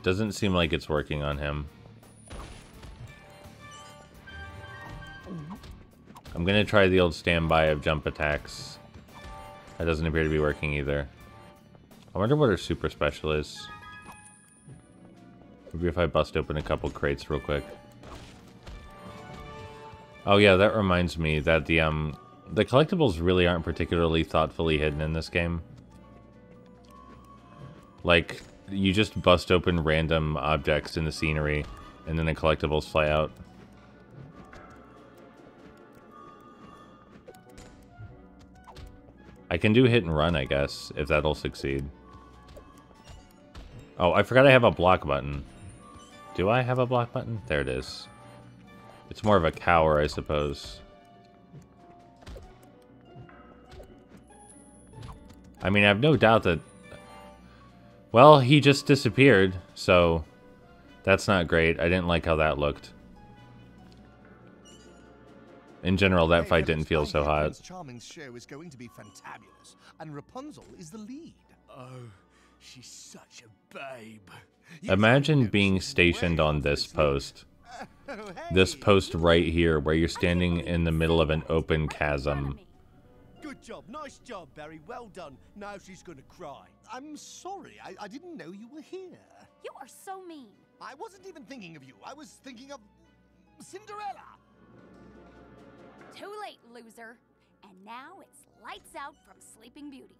Doesn't seem like it's working on him. I'm gonna try the old standby of jump attacks. That doesn't appear to be working either. I wonder what her super special is. Maybe if I bust open a couple crates real quick. Oh yeah, that reminds me that the collectibles really aren't particularly thoughtfully hidden in this game. Like, you just bust open random objects in the scenery, and then the collectibles fly out. I can do hit and run, I guess, if that'll succeed. Oh, I forgot I have a block button. Do I have a block button? There it is. It's more of a cower, I suppose. I mean, I have no doubt that... Well, he just disappeared, so... That's not great. I didn't like how that looked. In general, that fight didn't feel so hot. Prince Charming's show is going to be fantabulous, and Rapunzel is the lead. Oh, she's such a babe. Imagine being stationed on this post. This post right here, where you're standing in the middle of an open chasm. Good job, nice job, Barry. Well done. Now she's gonna cry. I'm sorry, I didn't know you were here. You are so mean. I wasn't even thinking of you. I was thinking of Cinderella. Too late, loser. And now it's lights out from Sleeping Beauty.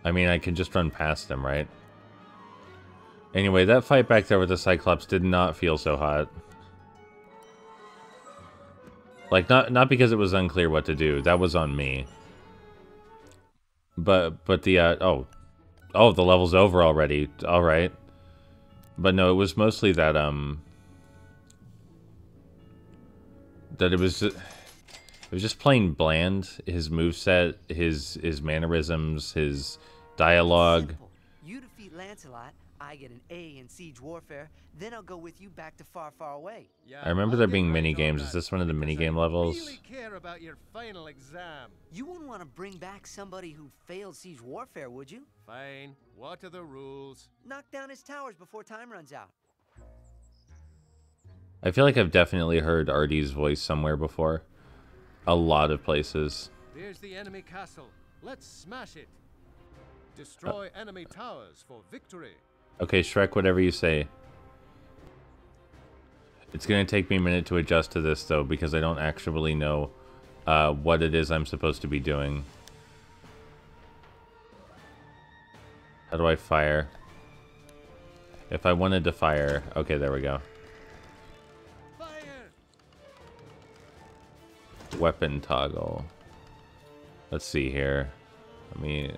I mean, I can just run past him, right? Anyway, that fight back there with the Cyclops did not feel so hot. Like, not because it was unclear what to do. That was on me. But the, Oh, the level's over already. Alright. But no, it was mostly that, that it was just plain bland. His moveset, his mannerisms, his dialogue. You defeat Lancelot, I get an A in Siege Warfare, then I'll go with you back to Far, Far Away. I remember there being mini games. Is this one of the mini game levels? Really care about your final exam. You wouldn't want to bring back somebody who failed Siege Warfare, would you? Fine. What are the rules? Knock down his towers before time runs out. I feel like I've definitely heard Artie's voice somewhere before. A lot of places. There's the enemy castle. Let's smash it. Destroy enemy towers for victory. Okay, Shrek, whatever you say. It's going to take me a minute to adjust to this, though, because I don't actually know what it is I'm supposed to be doing. How do I fire? If I wanted to fire... Okay, there we go. Fire! Weapon toggle. Let's see here. Let me...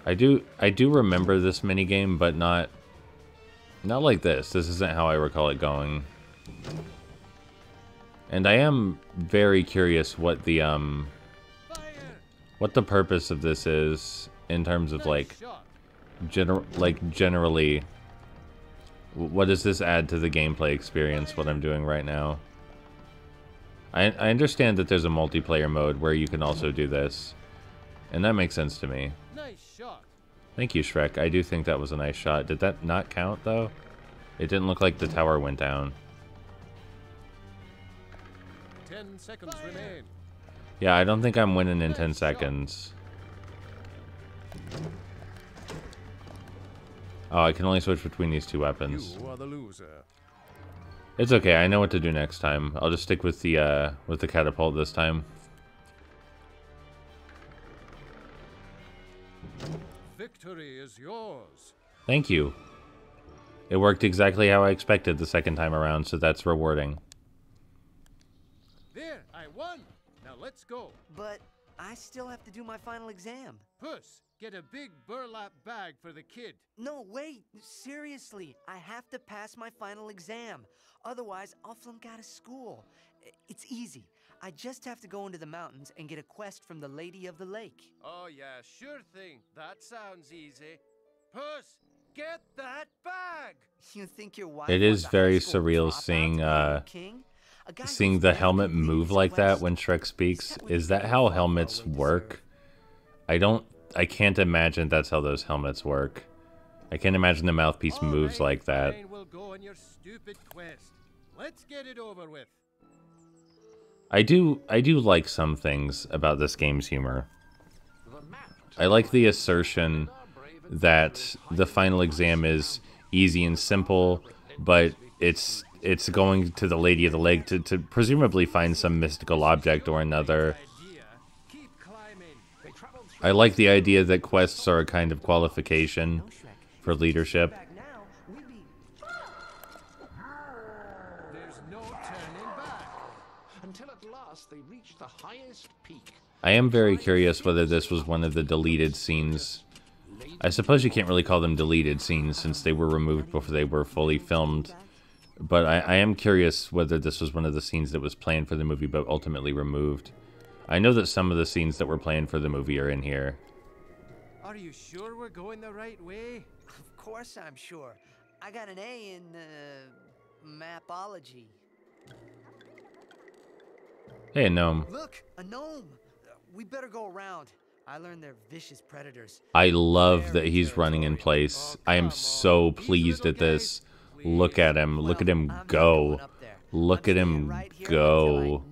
I do remember this minigame, but not like this. This isn't how I recall it going. And I am very curious what the purpose of this is in terms of like generally what does this add to the gameplay experience, what I'm doing right now. I understand that there's a multiplayer mode where you can also do this. And that makes sense to me. Nice shot. Thank you, Shrek. I do think that was a nice shot. Did that not count, though? It didn't look like the tower went down. 10 seconds remain. Yeah, I don't think I'm winning in 10 seconds. Oh, I can only switch between these two weapons. You are the loser. It's okay. I know what to do next time. I'll just stick with the catapult this time. Victory is yours. Thank you. It worked exactly how I expected the second time around, so that's rewarding. There, I won. Now let's go. But I still have to do my final exam. Puss, get a big burlap bag for the kid. No, wait. Seriously, I have to pass my final exam. Otherwise, I'll flunk out of school. It's easy. I just have to go into the mountains and get a quest from the Lady of the Lake. Oh yeah, sure thing. That sounds easy. Puss, get that bag! You think your wife It is very surreal seeing the helmet move like that when Shrek speaks. Is that how helmets work? I can't imagine that's how those helmets work. I can't imagine the mouthpiece moves like that. We'll go on your stupid quest. Let's get it over with. I do like some things about this game's humor. I like the assertion that the final exam is easy and simple, but it's going to the Lady of the Lake to presumably find some mystical object or another. I like the idea that quests are a kind of qualification for leadership. There's no turning back until at last they reach the highest peak. I am very curious whether this was one of the deleted scenes. I suppose you can't really call them deleted scenes since they were removed before they were fully filmed. But I am curious whether this was one of the scenes that was planned for the movie but ultimately removed. I know that some of the scenes that were planned for the movie are in here. Are you sure we're going the right way? Of course I'm sure. I got an A in, mapology. Hey, a gnome. Look, a gnome. We better go around. I learned they're vicious predators. I love that he's running in place. I am so pleased at this. Look at him. Look at him go. Look at him go.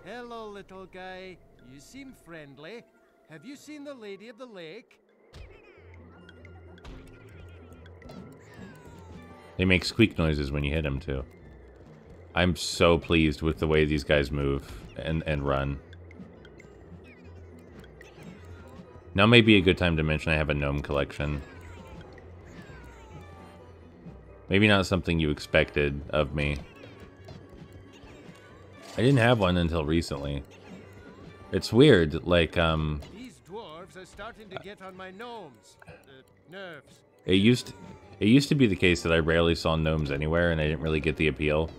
Hello, little guy. You seem friendly. Have you seen the Lady of the Lake? They make squeak noises when you hit them, too. I'm so pleased with the way these guys move and run. Now may be a good time to mention I have a gnome collection. Maybe not something you expected of me. I didn't have one until recently. It's weird, like, These dwarves are starting to get on my gnomes' nerves. It used to be the case that I rarely saw gnomes anywhere and I didn't really get the appeal.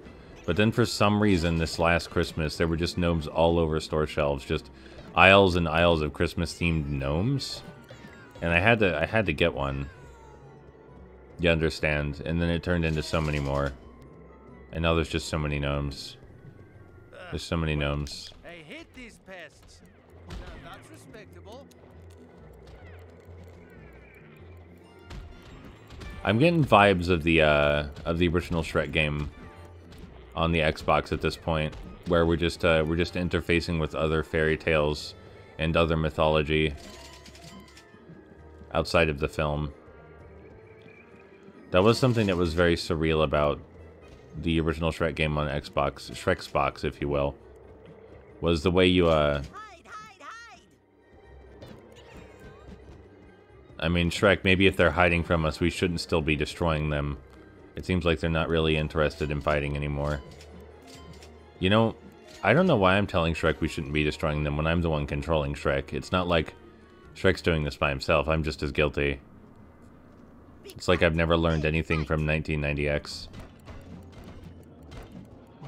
But then for some reason this last Christmas there were just gnomes all over store shelves, just aisles and aisles of Christmas themed gnomes. And I had to get one. You understand? And then it turned into so many more. And now there's just so many gnomes. There's so many gnomes. I hate these pests. Now that's respectable. I'm getting vibes of the original Shrek game on the Xbox at this point, where we're just interfacing with other fairy tales and other mythology outside of the film. That was something that was very surreal about the original Shrek game on Xbox, Shrek's, if you will, was the way you I mean, Shrek, maybe if they're hiding from us, we shouldn't still be destroying them. It seems like they're not really interested in fighting anymore. You know, I don't know why I'm telling Shrek we shouldn't be destroying them when I'm the one controlling Shrek. It's not like Shrek's doing this by himself. I'm just as guilty. It's like I've never learned anything from 1990X.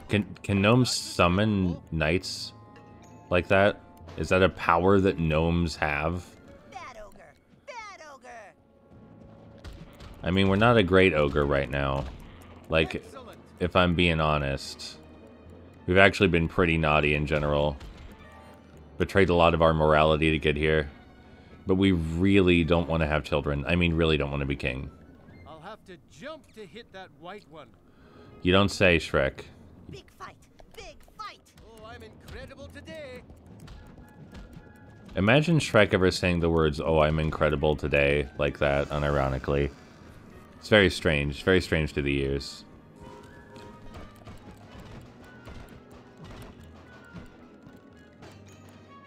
Can gnomes summon knights like that? Is that a power that gnomes have? I mean, we're not a great ogre right now. Like, if I'm being honest. We've actually been pretty naughty in general. Betrayed a lot of our morality to get here. But we really don't want to have children. I mean, really don't want to be king. I'll have to jump to hit that white one. You don't say, Shrek. Big fight! Big fight! Oh, I'm incredible today. Imagine Shrek ever saying the words, "Oh, I'm incredible today," like that, unironically. It's very strange to the ears.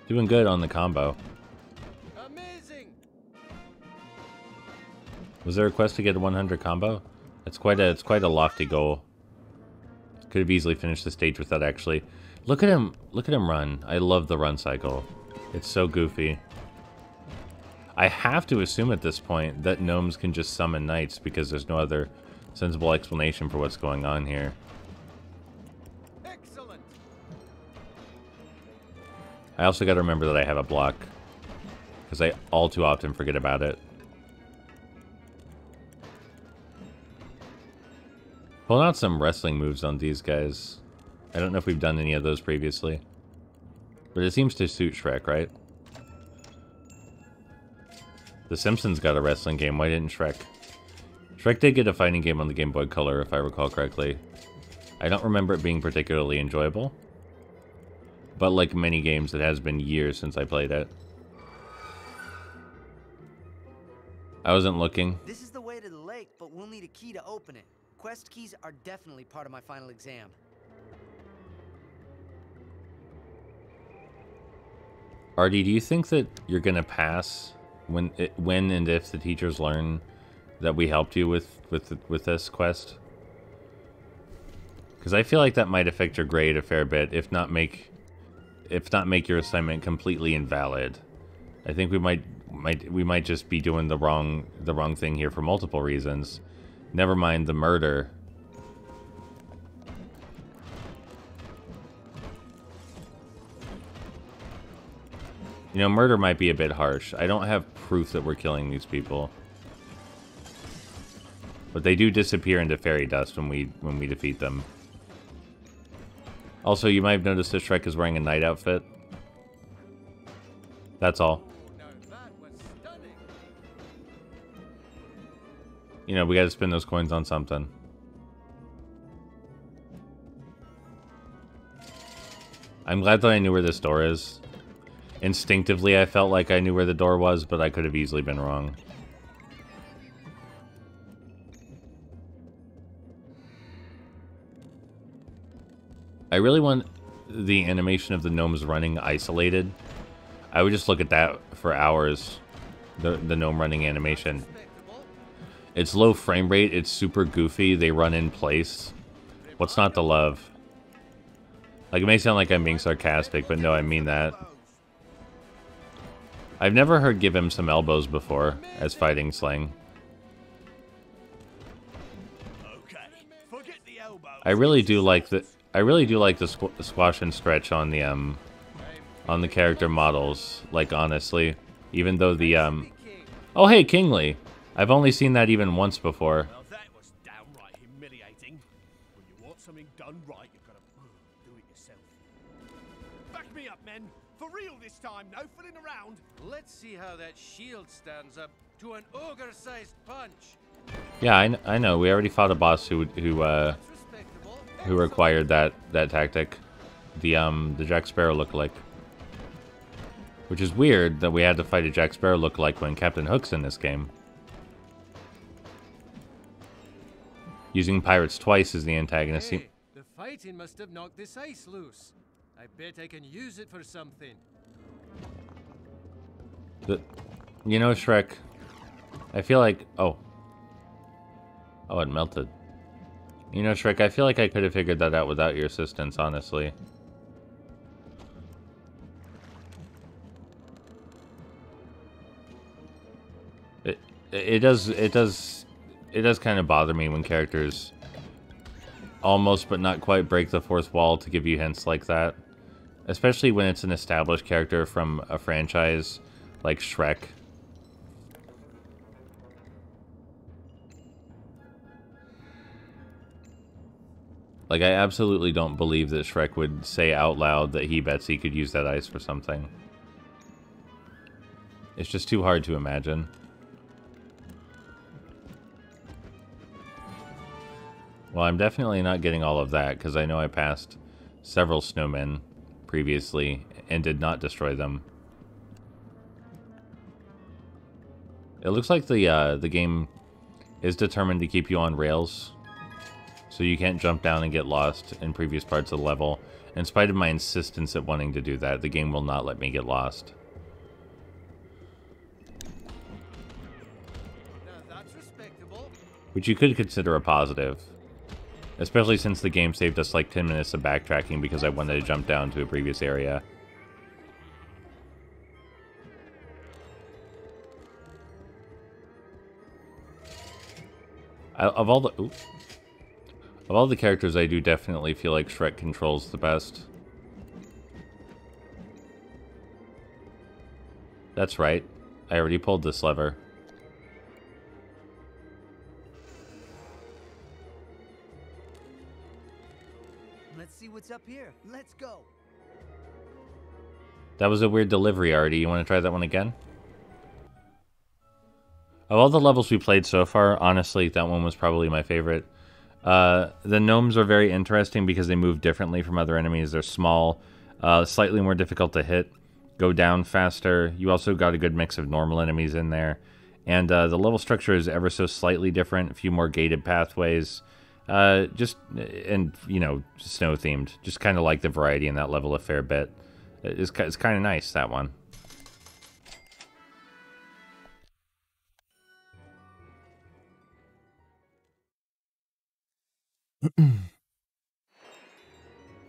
Doing good on the combo. Amazing. Was there a quest to get a 100 combo? It's quite a lofty goal. Could have easily finished the stage with that, actually. Look at him run. I love the run cycle. It's so goofy. I have to assume at this point that gnomes can just summon knights because there's no other sensible explanation for what's going on here. Excellent. I also got to remember that I have a block because I all too often forget about it. Pulling out some wrestling moves on these guys. I don't know if we've done any of those previously. But it seems to suit Shrek, right? The Simpsons got a wrestling game, why didn't Shrek? Shrek did get a fighting game on the Game Boy Color, if I recall correctly. I don't remember it being particularly enjoyable. But like many games, it has been years since I played it. I wasn't looking. This is the way to the lake, but we'll need a key to open it. Quest keys are definitely part of my final exam. Artie, do you think that you're gonna pass when and if the teachers learn that we helped you with this quest? Because I feel like that might affect your grade a fair bit, if not make your assignment completely invalid. I think we might just be doing the wrong thing here for multiple reasons. Never mind the murder. You know, murder might be a bit harsh. I don't have proof that we're killing these people. But they do disappear into fairy dust when we defeat them. Also, you might have noticed that Shrek is wearing a knight outfit. That's all. You know, we gotta spend those coins on something. I'm glad that I knew where this door is. Instinctively, I felt like I knew where the door was, but I could have easily been wrong. I really want the animation of the gnomes running isolated. I would just look at that for hours. The gnome running animation. It's low frame rate, it's super goofy, they run in place. What's not to love? Like, it may sound like I'm being sarcastic, but no, I mean that. I've never heard give him some elbows before as fighting slang. I really do like the squash and stretch on the character models, like, honestly. Even though the oh hey, Kingly. I've only seen that even once before. Well, that was downright humiliating. When you want something done right, you've got to do it yourself. Back me up, men. For real this time, no fooling around. Let's see how that shield stands up to an ogre-sized punch. Yeah, I know. We already fought a boss who required that tactic. The Jack Sparrow lookalike. Which is weird that we had to fight a Jack Sparrow lookalike when Captain Hook's in this game. Using pirates twice as the antagonist. Hey, the fighting must have knocked this ice loose. I bet I can use it for something. You know, Shrek, I feel like... Oh, it melted. You know, Shrek, I feel like I could have figured that out without your assistance, honestly. It does kind of bother me when characters almost but not quite break the fourth wall to give you hints like that. Especially when it's an established character from a franchise like Shrek. Like, I absolutely don't believe that Shrek would say out loud that he bets he could use that ice for something. It's just too hard to imagine. Well, I'm definitely not getting all of that, because I know I passed several snowmen previously and did not destroy them. It looks like the game is determined to keep you on rails, so you can't jump down and get lost in previous parts of the level. In spite of my insistence at wanting to do that, the game will not let me get lost. Now that's respectable. Which you could consider a positive. Especially since the game saved us like 10 minutes of backtracking because I wanted to jump down to a previous area. Of all the characters, I do definitely feel like Shrek controls the best. That's right. I already pulled this lever. Let's see what's up here. Let's go. That was a weird delivery, Artie. You want to try that one again? Of all the levels we played so far, honestly, that one was probably my favorite. The gnomes are very interesting because they move differently from other enemies. They're small, slightly more difficult to hit, go down faster. You also got a good mix of normal enemies in there. And the level structure is ever so slightly different. A few more gated pathways. And, you know, snow-themed. Just kind of like the variety in that level a fair bit. It's kind of nice, that one.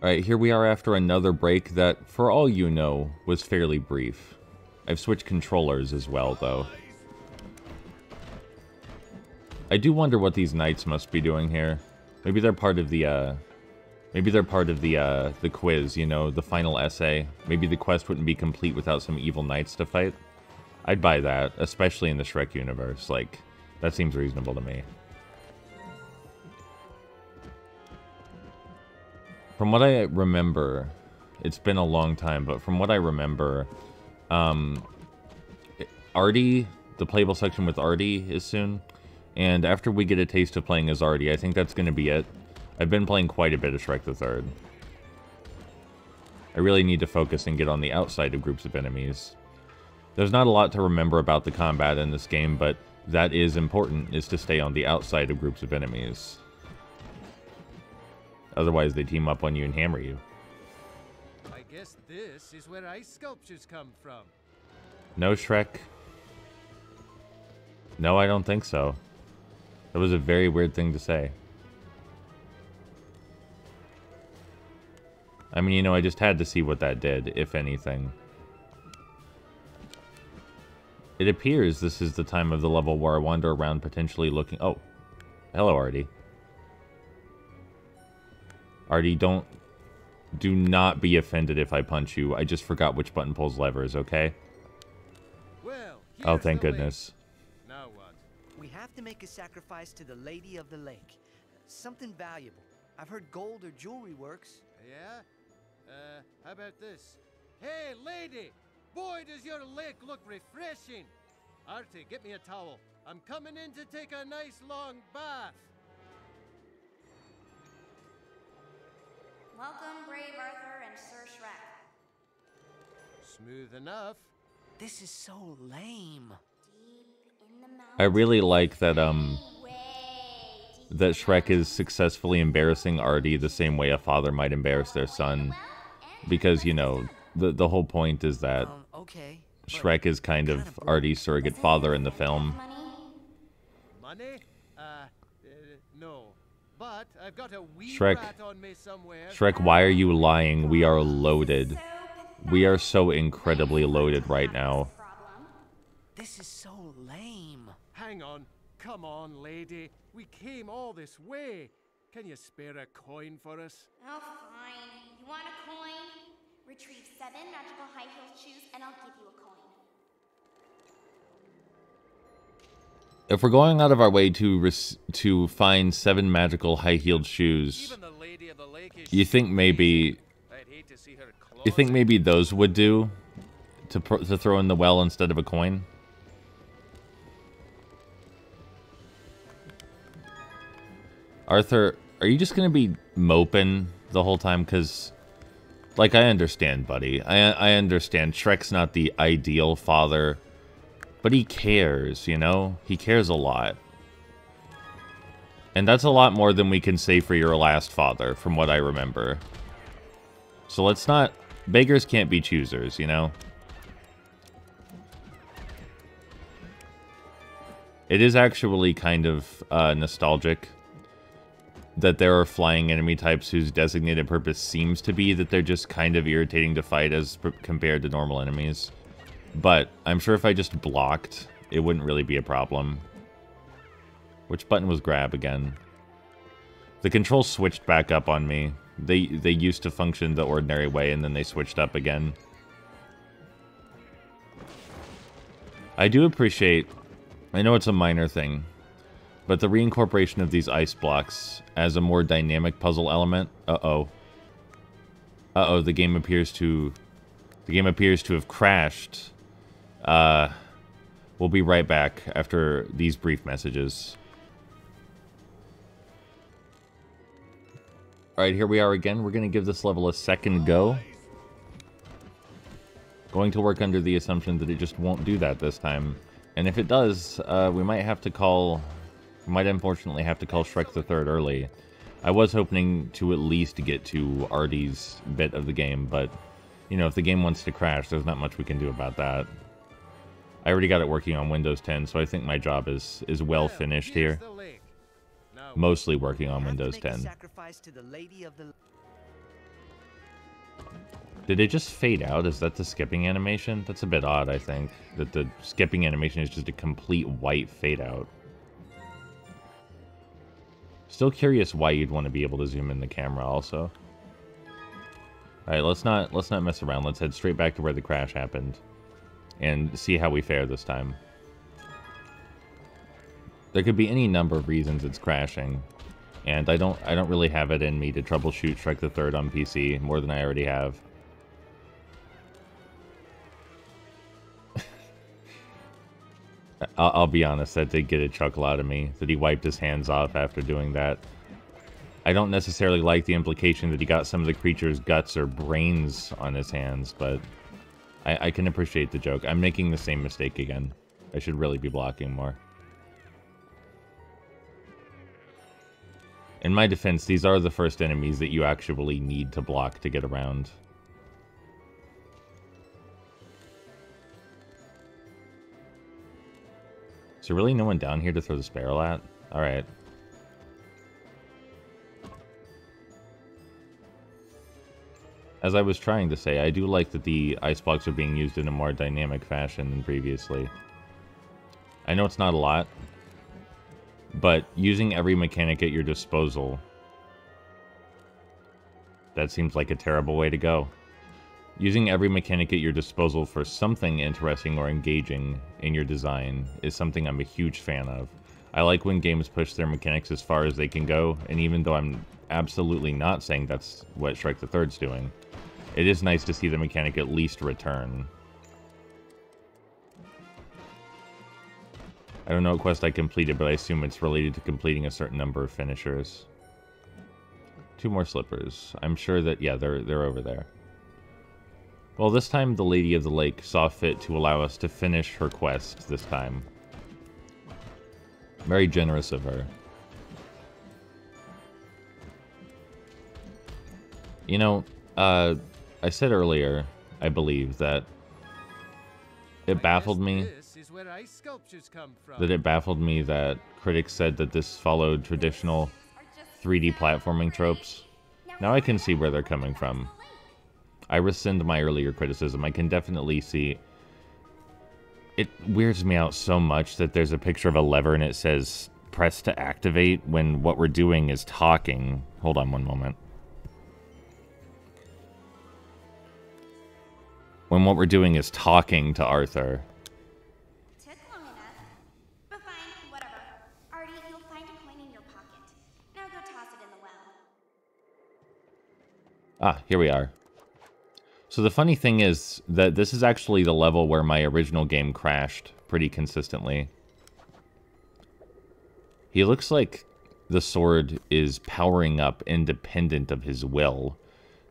Alright, here we are after another break that, for all you know, was fairly brief. I've switched controllers as well, though. I do wonder what these knights must be doing here. Maybe they're part of the, the quiz, you know, the final essay. Maybe the quest wouldn't be complete without some evil knights to fight. I'd buy that, especially in the Shrek universe. Like, that seems reasonable to me. From what I remember, it's been a long time, but from what I remember, Artie, the playable section with Artie is soon. And after we get a taste of playing as Artie, I think that's going to be it. I've been playing quite a bit of Shrek the Third. I really need to focus and get on the outside of groups of enemies. There's not a lot to remember about the combat in this game, but that is important, is to stay on the outside of groups of enemies. Otherwise, they team up on you and hammer you. I guess this is where ice sculptures come from. No, Shrek. No, I don't think so. That was a very weird thing to say. I mean, you know, I just had to see what that did, if anything. It appears this is the time of the level where I wander around potentially looking... Oh. Hello, Artie. Artie, do not be offended if I punch you. I just forgot which button pulls levers, okay? Well, oh, thank goodness. Now what? We have to make a sacrifice to the Lady of the Lake. Something valuable. I've heard gold or jewelry works. Yeah? How about this? Hey, lady! Boy, does your lake look refreshing! Artie, get me a towel. I'm coming in to take a nice long bath. Welcome, brave Arthur and Sir Shrek. Smooth enough. This is so lame. I really like that, that Shrek is successfully embarrassing Artie the same way a father might embarrass their son. Because, you know, the whole point is that okay, Shrek is kind of Artie's surrogate father in the film. Money? No. But I've got a wee Shrek, rat on me somewhere. Shrek, why are you lying? We are loaded. We are so incredibly loaded right now. This is so lame. Hang on. Come on, lady. We came all this way. Can you spare a coin for us? Oh, fine. You want a coin? Retrieve 7 magical high-heeled shoes and I'll give you a coin. If we're going out of our way to find 7 magical high-heeled shoes, you think maybe those would do to throw in the well instead of a coin? Arthur, are you just gonna be moping the whole time? Because, like, I understand, buddy. I understand Shrek's not the ideal father. But he cares, you know? He cares a lot. And that's a lot more than we can say for your last father, from what I remember. So let's not... Beggars can't be choosers, you know? It is actually kind of nostalgic that there are flying enemy types whose designated purpose seems to be that they're just kind of irritating to fight as compared to normal enemies. But I'm sure if I just blocked, it wouldn't really be a problem. Which button was grab again? The controls switched back up on me. They used to function the ordinary way, and then they switched up again. I do appreciate... I know it's a minor thing, but the reincorporation of these ice blocks as a more dynamic puzzle element... Uh-oh. Uh-oh, the game appears to have crashed. We'll be right back after these brief messages. Alright, here we are again. We're going to give this level a second go. Going to work under the assumption that it just won't do that this time. And if it does, we might unfortunately have to call Shrek the Third early. I was hoping to at least get to Artie's bit of the game, but, you know, if the game wants to crash, there's not much we can do about that. I already got it working on Windows 10, so I think my job is well finished here. mostly working on Windows 10. Sacrifice to the lady of the... Did it just fade out? Is that the skipping animation? That's a bit odd, I think. That the skipping animation is just a complete white fade out. Still curious why you'd want to be able to zoom in the camera also. Alright, let's not mess around. Let's head straight back to where the crash happened. And see how we fare this time. There could be any number of reasons it's crashing. And I don't really have it in me to troubleshoot Shrek the Third on PC more than I already have. I'll be honest, that did get a chuckle out of me, that he wiped his hands off after doing that. I don't necessarily like the implication that he got some of the creature's guts or brains on his hands, but I can appreciate the joke. I'm making the same mistake again. I should really be blocking more. In my defense, these are the first enemies that you actually need to block to get around. Is there really no one down here to throw this barrel at? Alright. As I was trying to say, I do like that the ice blocks are being used in a more dynamic fashion than previously. I know it's not a lot, but using every mechanic at your disposal, that seems like a terrible way to go. Using every mechanic at your disposal for something interesting or engaging in your design is something I'm a huge fan of. I like when games push their mechanics as far as they can go, and even though I'm absolutely not saying that's what Shrek the Third's doing, it is nice to see the mechanic at least return. I don't know what quest I completed, but I assume it's related to completing a certain number of finishers. 2 more slippers. I'm sure that, yeah, they're over there. Well, this time the Lady of the Lake saw fit to allow us to finish her quest this time. Very generous of her. You know, I said earlier, I believe, that it baffled me that critics said that this followed traditional 3D platforming tropes. Now I can see where they're coming from. I rescind my earlier criticism. I can definitely see... It weirds me out so much that there's a picture of a lever and it says, press to activate, when what we're doing is talking. Hold on one moment. When what we're doing is talking to Arthur. Took long enough. But fine, whatever. Artie, you'll find a coin in your pocket. Now go toss it in the well. Ah, here we are. So the funny thing is that this is actually the level where my original game crashed pretty consistently. He looks like the sword is powering up independent of his will.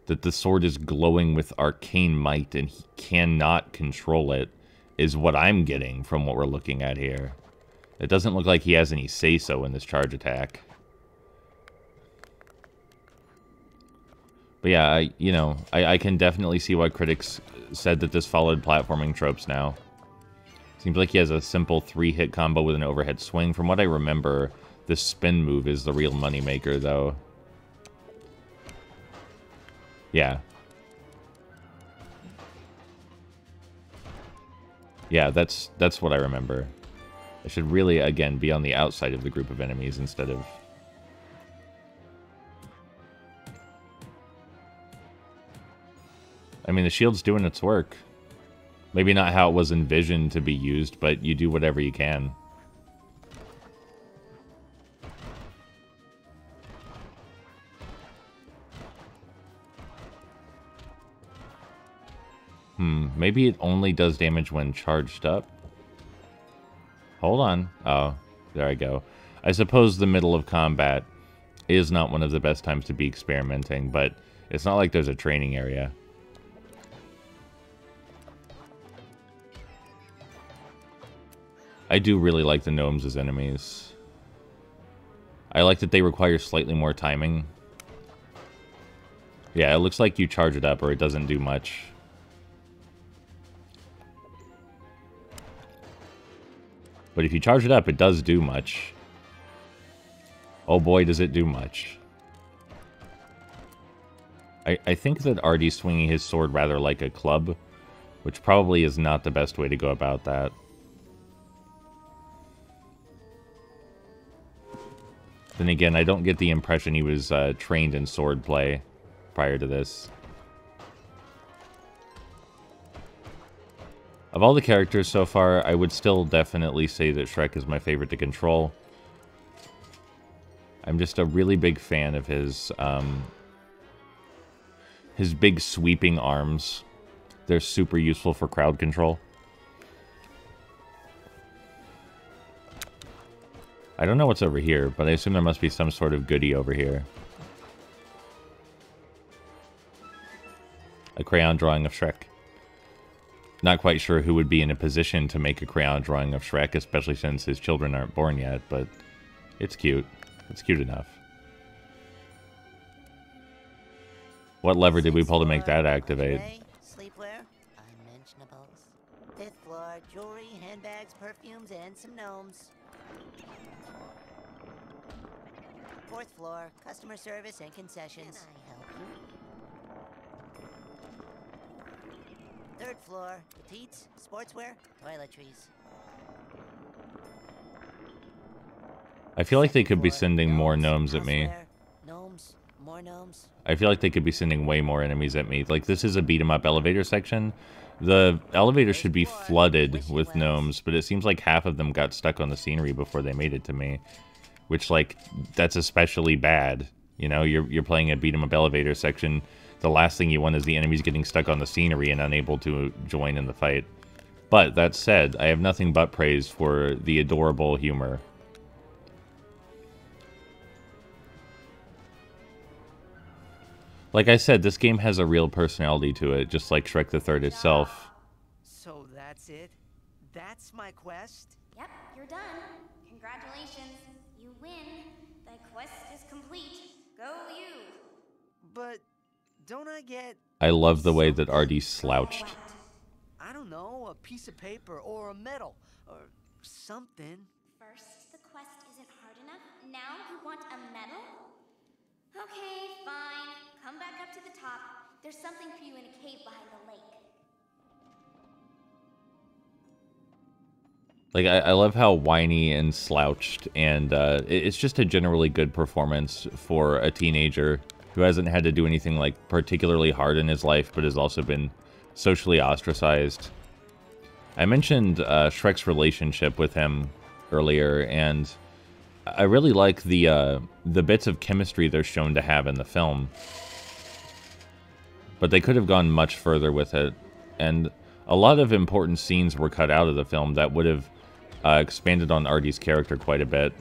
That the sword is glowing with arcane might and he cannot control it, is what I'm getting from what we're looking at here. It doesn't look like he has any say-so in this charge attack. But yeah, I can definitely see why critics said that this followed platforming tropes now. Seems like he has a simple 3-hit combo with an overhead swing. From what I remember, this spin move is the real moneymaker, though. Yeah. Yeah, that's what I remember. I should really, again, be on the outside of the group of enemies instead of... I mean, the shield's doing its work. Maybe not how it was envisioned to be used, but you do whatever you can. Maybe it only does damage when charged up? Hold on. Oh, there I go. I suppose the middle of combat is not one of the best times to be experimenting, but it's not like there's a training area. I do really like the gnomes as enemies. I like that they require slightly more timing. Yeah, it looks like you charge it up or it doesn't do much. But if you charge it up, it does do much. Oh boy, does it do much. I think that Artie's swinging his sword rather like a club, which probably is not the best way to go about that. Then again, I don't get the impression he was trained in sword play prior to this. Of all the characters so far, I would still definitely say that Shrek is my favorite to control. I'm just a really big fan of his big sweeping arms. They're super useful for crowd control. I don't know what's over here, but I assume there must be some sort of goodie over here. A crayon drawing of Shrek. Not quite sure who would be in a position to make a crayon drawing of Shrek, especially since his children aren't born yet, but it's cute. It's cute enough. What lever did we pull to make that activate? Sleepwear, unmentionables. 5th floor, jewelry, handbags, perfumes, and some gnomes. 4th floor, customer service and concessions. Can I help you? 3rd floor, petites, sportswear, toiletries. I feel like they could be sending more gnomes at me. Gnomes, more gnomes. I feel like they could be sending way more enemies at me. Like, this is a beat-em-up elevator section. The elevator should be flooded with gnomes, but it seems like half of them got stuck on the scenery before they made it to me. Which, like, that's especially bad. You know, you're playing a beat-em-up elevator section. The last thing you want is the enemies getting stuck on the scenery and unable to join in the fight. But, that said, I have nothing but praise for the adorable humor. Like I said, this game has a real personality to it, just like Shrek the Third itself. So that's it? That's my quest? Yep, you're done. Congratulations. You win. The quest is complete. Go you. But don't I get... I love the way that Artie slouched. I don't know, a piece of paper or a medal or something. First, the quest isn't hard enough. Now you want a medal? Okay, fine. Come back up to the top. There's something for you in a cave behind the lake. Like, I love how whiny and slouched, and it's just a generally good performance for a teenager who hasn't had to do anything, like, particularly hard in his life, but has also been socially ostracized. I mentioned Shrek's relationship with him earlier, and I really like the bits of chemistry they're shown to have in the film. But they could have gone much further with it, and a lot of important scenes were cut out of the film that would have expanded on Artie's character quite a bit.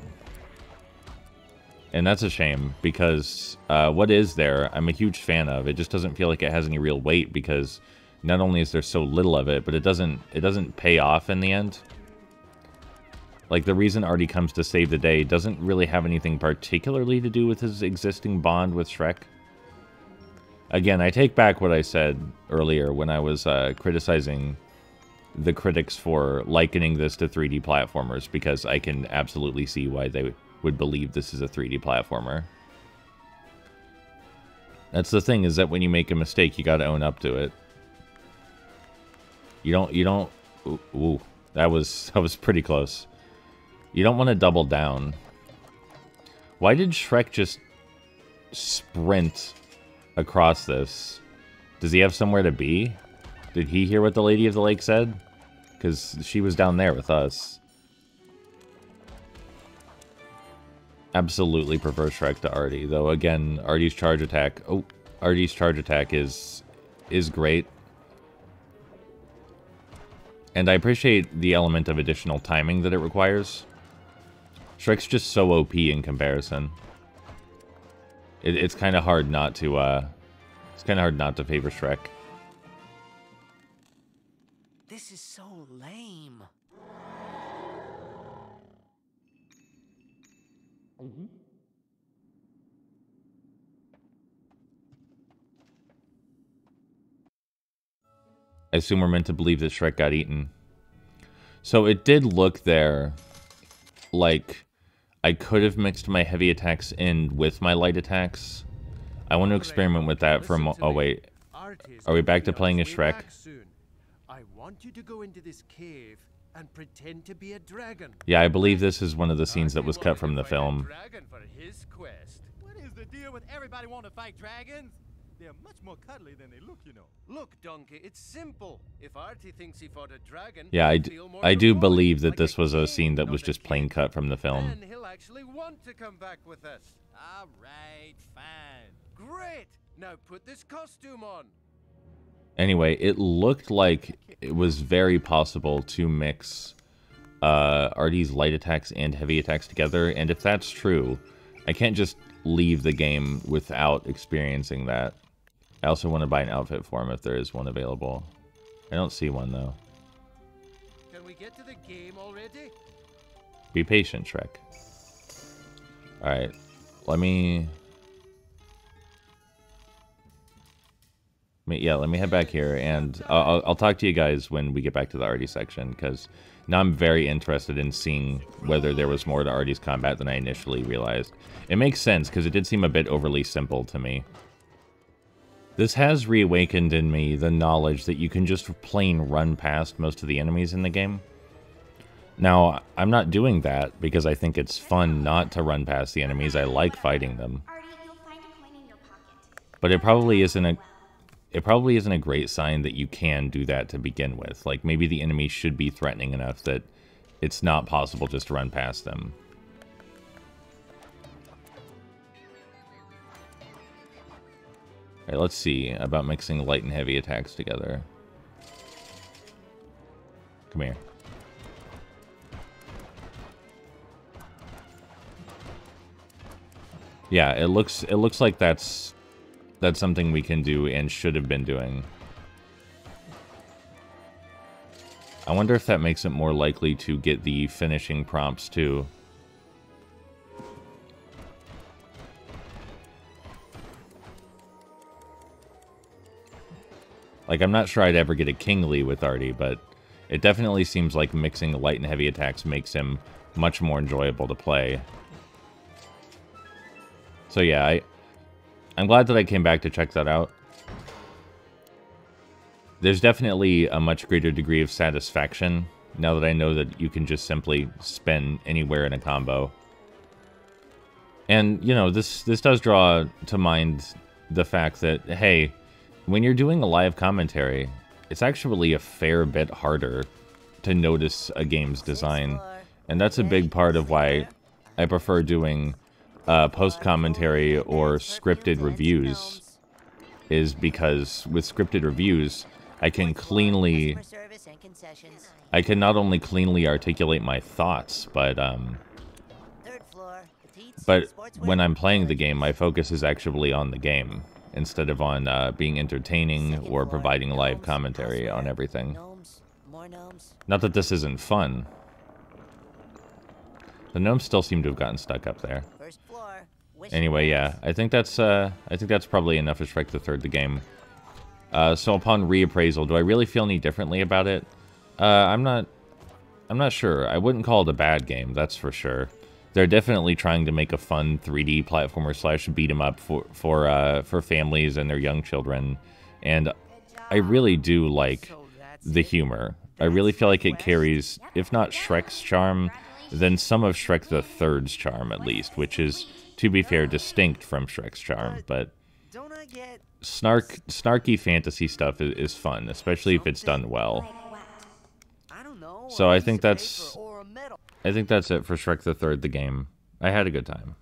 And that's a shame, because what is there, I'm a huge fan of. It just doesn't feel like it has any real weight, because not only is there so little of it, but it doesn't pay off in the end. Like, the reason Artie comes to save the day doesn't really have anything particularly to do with his existing bond with Shrek. Again, I take back what I said earlier when I was criticizing the critics for likening this to 3D platformers, because I can absolutely see why they would believe this is a 3D platformer. That's the thing, is that when you make a mistake, you gotta own up to it. You don't... Ooh, that was pretty close. You don't want to double down. Why did Shrek just sprint across this? Does he have somewhere to be? Did he hear what the Lady of the Lake said? Because she was down there with us. Absolutely prefer Shrek to Artie, though again, Artie's charge attack... Oh, Artie's charge attack is great. And I appreciate the element of additional timing that it requires. Shrek's just so OP in comparison. It's kind of hard not to, favor Shrek. This is so lame. I assume we're meant to believe that Shrek got eaten. So it did look there like I could have mixed my heavy attacks in with my light attacks. I want to experiment with that for a moment. Oh, wait. Are we back to playing as Shrek? I want you to go into this cave and pretend to be a dragon. Yeah, I believe this is one of the scenes that was cut from the film. Dragon for his quest. What is the deal with everybody wanting to fight dragons? They're much more cuddly than they look, you know. Look, Donkey, it's simple. If Artie thinks he fought a dragon, Yeah, I do believe that this was a scene that was just plain cut from the film. then he'll actually want to come back with us. All right, fine. Great. Now put this costume on. Anyway, it looked like it was very possible to mix Artie's light attacks and heavy attacks together, and if that's true, I can't just leave the game without experiencing that. I also want to buy an outfit for him if there is one available. I don't see one, though. Can we get to the game already? Be patient, Shrek. Alright, let me head back here, and I'll talk to you guys when we get back to the Artie section, because now I'm very interested in seeing whether there was more to Artie's combat than I initially realized. It makes sense, because it did seem a bit overly simple to me. This has reawakened in me the knowledge that you can just plain run past most of the enemies in the game. Now, I'm not doing that because I think it's fun not to run past the enemies. I like fighting them. But it probably isn't a great sign that you can do that to begin with. Like, maybe the enemy should be threatening enough that it's not possible just to run past them. Alright, let's see about mixing light and heavy attacks together. Come here. Yeah, it looks like that's something we can do and should have been doing. I wonder if that makes it more likely to get the finishing prompts too. Like, I'm not sure I'd ever get a Kingly with Artie, but it definitely seems like mixing light and heavy attacks makes him much more enjoyable to play. So yeah, I'm glad that I came back to check that out. There's definitely a much greater degree of satisfaction now that I know that you can just simply spin anywhere in a combo. And, you know, this does draw to mind the fact that, hey, when you're doing a live commentary, it's actually a fair bit harder to notice a game's design. And that's a big part of why I prefer doing post-commentary or scripted reviews, is because with scripted reviews, I can not only cleanly articulate my thoughts, but when I'm playing the game, my focus is actually on the game, instead of on being entertaining or providing live commentary on everything. Not that this isn't fun. The gnomes still seem to have gotten stuck up there. Anyway, yeah, I think that's probably enough of Shrek the Third, the game. So upon reappraisal, do I really feel any differently about it? I'm not sure. I wouldn't call it a bad game, that's for sure. They're definitely trying to make a fun 3D platformer / beat 'em up for families and their young children, and I really do like the humor. I really feel like it carries, if not Shrek's charm, then some of Shrek the Third's charm at least, which is, to be fair, distinct from Shrek's charm. But snarky fantasy stuff is fun, especially if it's done well. So I think that's it for Shrek the Third, the game. I had a good time.